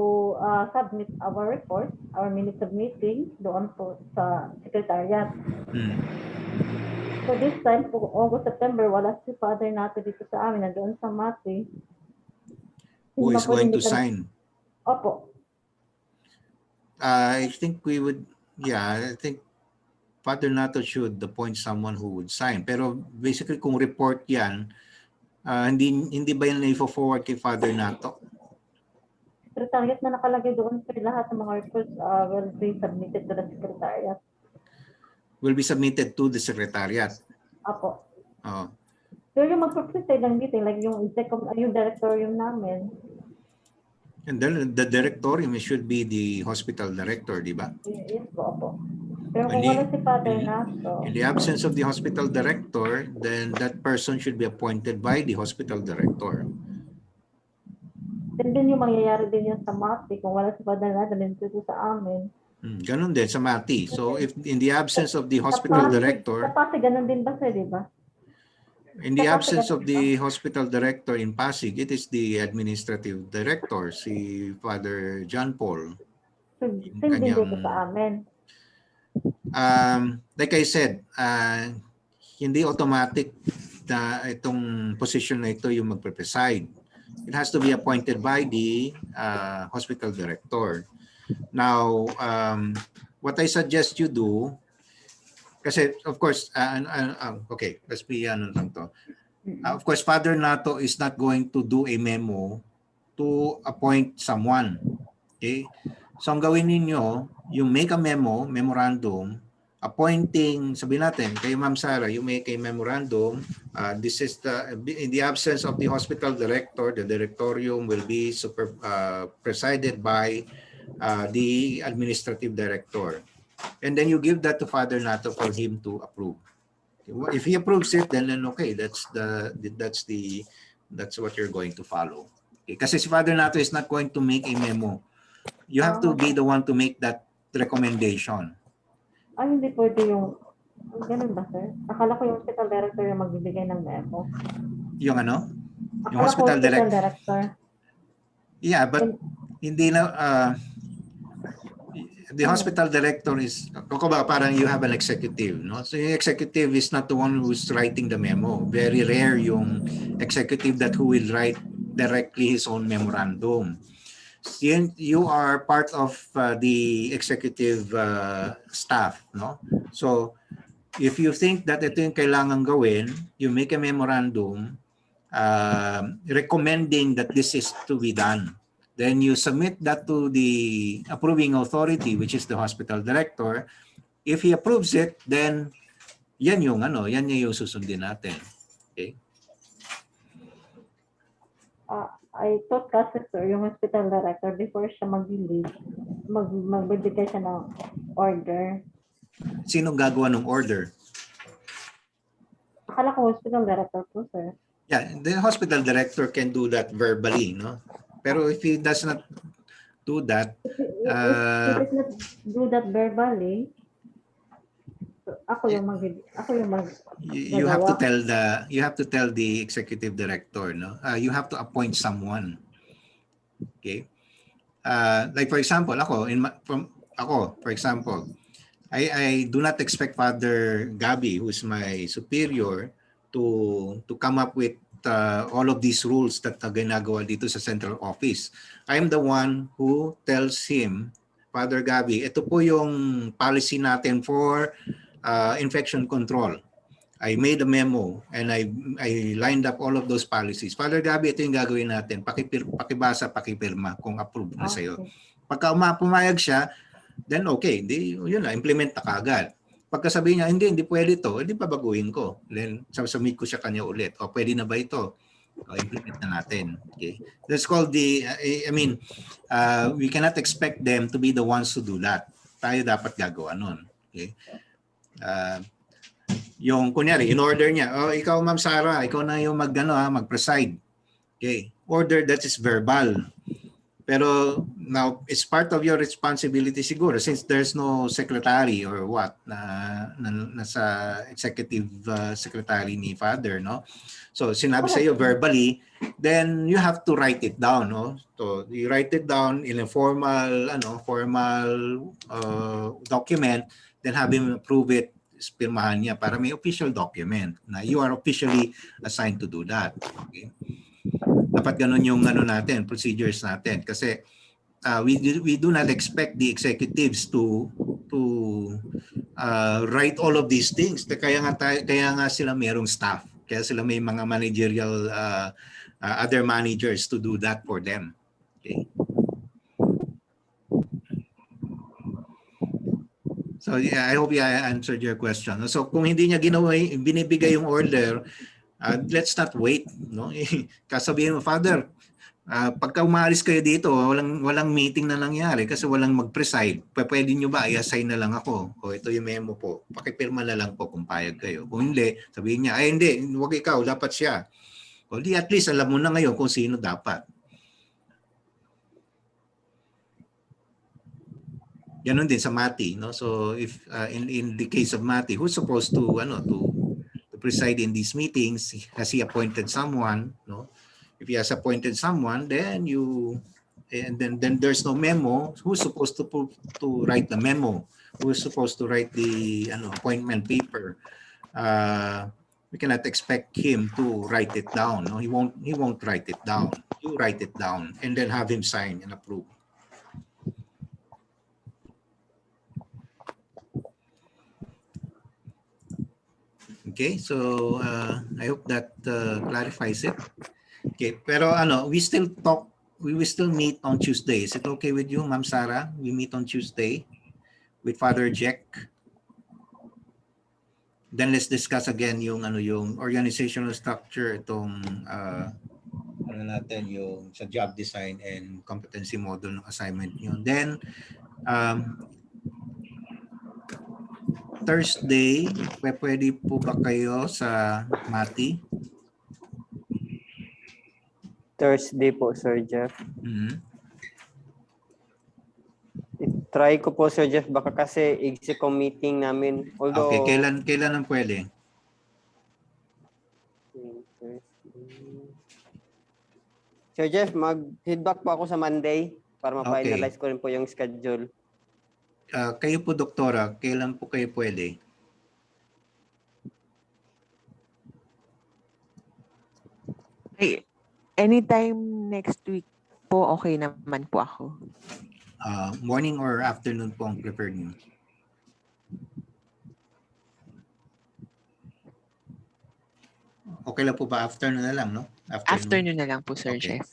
submit our report, our minutes of meeting doon po sa secretariat. So this time po, August, September, wala si Father Nato dito sa amin, nandoon sa MATI. Who is going to sign? Opo. I think I think Father Nato should appoint someone who would sign. Pero basically kung report yan, hindi ba yan na-forward kay Father Nato? Secretariat na nakalagay doon sa lahat ng mga reports will be submitted to the secretariat. Will be submitted to the secretariat. Apo. Oh. Pero yung mag-preside ng meeting, like yung directorium namin. And then the directorium should be the hospital director, di ba? Yes po, opo. Pero kung wala si Father Nato, in the absence of the hospital director, then that person should be appointed by the hospital director. then yung mangyayari din yan sa MATI, kung wala si Father Nato, dito sa amin. Ganun din sa MATI. So if in the absence of the hospital director, sa Pasig, ganun din ba sir, di ba? in the absence of the hospital director in Pasig, it is the administrative director, si Father John Paul. So, din dito sa amin. Like I said, hindi automatic na itong position na ito yung magpe-preside. It has to be appointed by the hospital director. Now, what I suggest you do, kasi of course, okay, let's be of course, Father Nato is not going to do a memo to appoint someone. Okay? So ang gawin ninyo, you make a memorandum, appointing, sabihin natin, kay Ma'am Sara, you make a memorandum, this is in the absence of the hospital director, the directorium will be presided by the administrative director. And then you give that to Father Nato for him to approve. If he approves it, then okay, that's what you're going to follow. Okay? Kasi si Father Nato is not going to make a memo. You have to be the one to make that recommendation. Hindi pwede yung ganun ba sir? Akala ko yung hospital director yung magbibigay ng memo. Yung ano? Yung Akala hospital director. Yeah, but hindi na the hospital director is, parang you have an executive, no? So yung executive is not the one who's writing the memo. Very rare yung executive who will write directly his own memorandum. You are part of the executive staff, no? So if you think that ito yung kailangan gawin, you make a memorandum recommending that this is to be done. Then you submit that to the approving authority, which is the hospital director. If he approves it, then yan yung yung susundin natin. Okay? I thought kasi sir, yung hospital director, before siya mag-leave, magbibigay siya ng order. Sinong gagawa ng order? Akala ko hospital director po, sir. Yeah, the hospital director can do that verbally, no? Pero if he does not do that, If he does not do that verbally, ako yung you have to tell the executive director, no? You have to appoint someone. Okay? Like for example, for example, I do not expect Father Gabi, who is my superior, to come up with all of these rules that ginagawa dito sa central office. I am the one who tells him, Father Gabi, ito po yung policy natin for infection control. I made a memo and I lined up all of those policies. Father Gabi, ito yung gagawin natin. Pakibasa, pakipirma kung approve na sa'yo. Pagka pumayag siya, then okay, yun na, implement na kagad. Pagka sabihin niya, hindi pwede ito, hindi babaguhin ko. Then submit ko siya kanya ulit. O pwede na ba ito? O implement na natin. Okay? That's called we cannot expect them to be the ones to do that. Tayo dapat gagawa nun. Okay? Yung kunyari, in order niya, ikaw Ma'am Sarah, ikaw na yung mag-preside. Okay. Order that is verbal. Pero now, it's part of your responsibility siguro since there's no secretary or what nasa executive secretary ni Father, no? So sinabi sa iyo verbally, then you have to write it down, no? So you write it down in a formal document, then have him approve it, pirmahan niya para may official document na you are officially assigned to do that. Okay? Dapat ganun yung natin, procedures natin kasi we do not expect the executives to write all of these things. Kaya nga sila mayroong staff. Kaya sila may mga managerial other managers to do that for them. Okay. So yeah, I hope I answered your question. So kung hindi niya binibigay yung order, let's not wait, no? Kasabihin mo, Father, pagka umalis kayo dito, walang meeting na nangyari kasi walang mag-preside. Pwede nyo ba i-assign na lang ako? O ito yung memo po. Pakipirma na lang po kung payag kayo. Kung hindi, sabihin niya, ay hindi, huwag ikaw, dapat siya. O di at least alam mo na ngayon kung sino dapat. Ganon din sa Mati, no? So if in the case of Mati, who's supposed to preside in these meetings? Has he appointed someone? No. If he has appointed someone, then then there's no memo. Who's supposed to write the memo? Who's supposed to write the appointment paper? We cannot expect him to write it down. No, he won't write it down. You write it down and then have him sign and approve. Okay, so I hope that clarifies it. Okay, pero we will still meet on Tuesday. Is it okay with you, Ma'am Sarah? We meet on Tuesday with Father Jack. Then let's discuss again yung organizational structure, itong natin yung sa job design and competency model ng assignment yun. Then Thursday, pwede po ba kayo sa Mati? Thursday po, Sir Jeff. Mm-hmm. Try ko po, Sir Jeff, baka kasi execom meeting namin. Although, okay, kailan ang pwede? Sir Jeff, mag-feedback po ako sa Monday para ma-finalize ko rin po yung schedule. Kayo po, Doktora, kailan po kayo pwede? Ay, anytime next week po, okay naman po ako. Morning or afternoon po ang preferred niyo? Okay lang po ba? Afternoon na lang, no? Afternoon na lang po, Sir Okay. Jeff.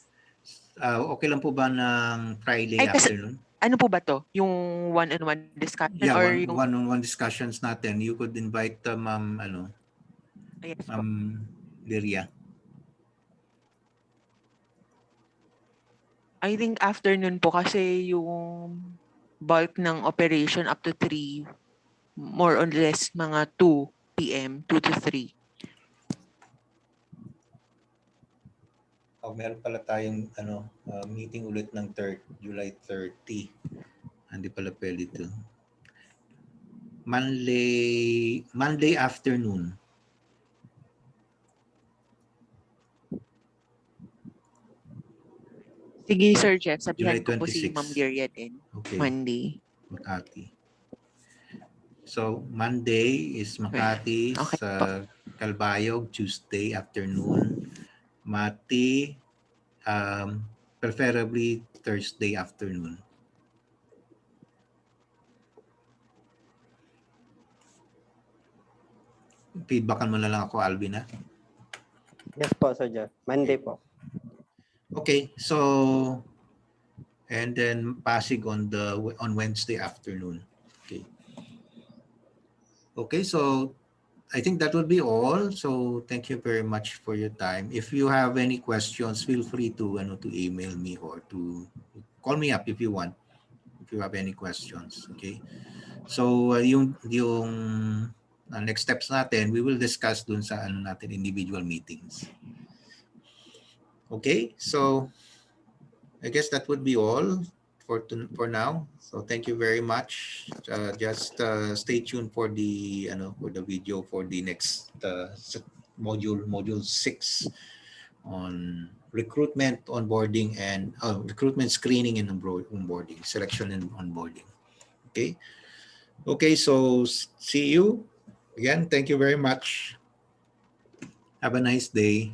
Okay lang po ba ng Friday Ay, kasi afternoon? ano po ba to? Yung one-on-one discussion Yeah, or yung... one-on-one discussions natin. You could invite Ma'am Yes po. Liria. I think afternoon po kasi yung bulk ng operation up to 3, more or less mga 2 p.m., 2 to 3. Meron pala tayong meeting ulit ng July 30. Hindi pala pwede ito. Monday afternoon. Sige, Sir Jeff, sabihan July ko po si 26. Ma'am Liria din. Okay. Monday. Makati. So, Monday is Makati, Okay sa po. Calbayog, Tuesday afternoon. Mati, preferably Thursday afternoon. Feedbackan mo na lang ako, Alvin, ha? Yes po, Sir Jeff. Monday po. Okay, so and then Pasig on Wednesday afternoon. Okay. Okay, so I think that would be all. So thank you very much for your time. If you have any questions, feel free to email me or to call me up if you want. If you have any questions, okay? So yung next steps natin, we will discuss dun sa natin individual meetings. Okay? So I guess that would be all for now. So thank you very much. Just stay tuned for the video for the next module 6 on recruitment, onboarding, and recruitment, screening, and onboarding, selection and onboarding. Okay. Okay. So see you again. Thank you very much. Have a nice day.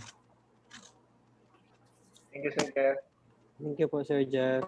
Thank you, Sir Jeff. Thank you po, Sir Jeff.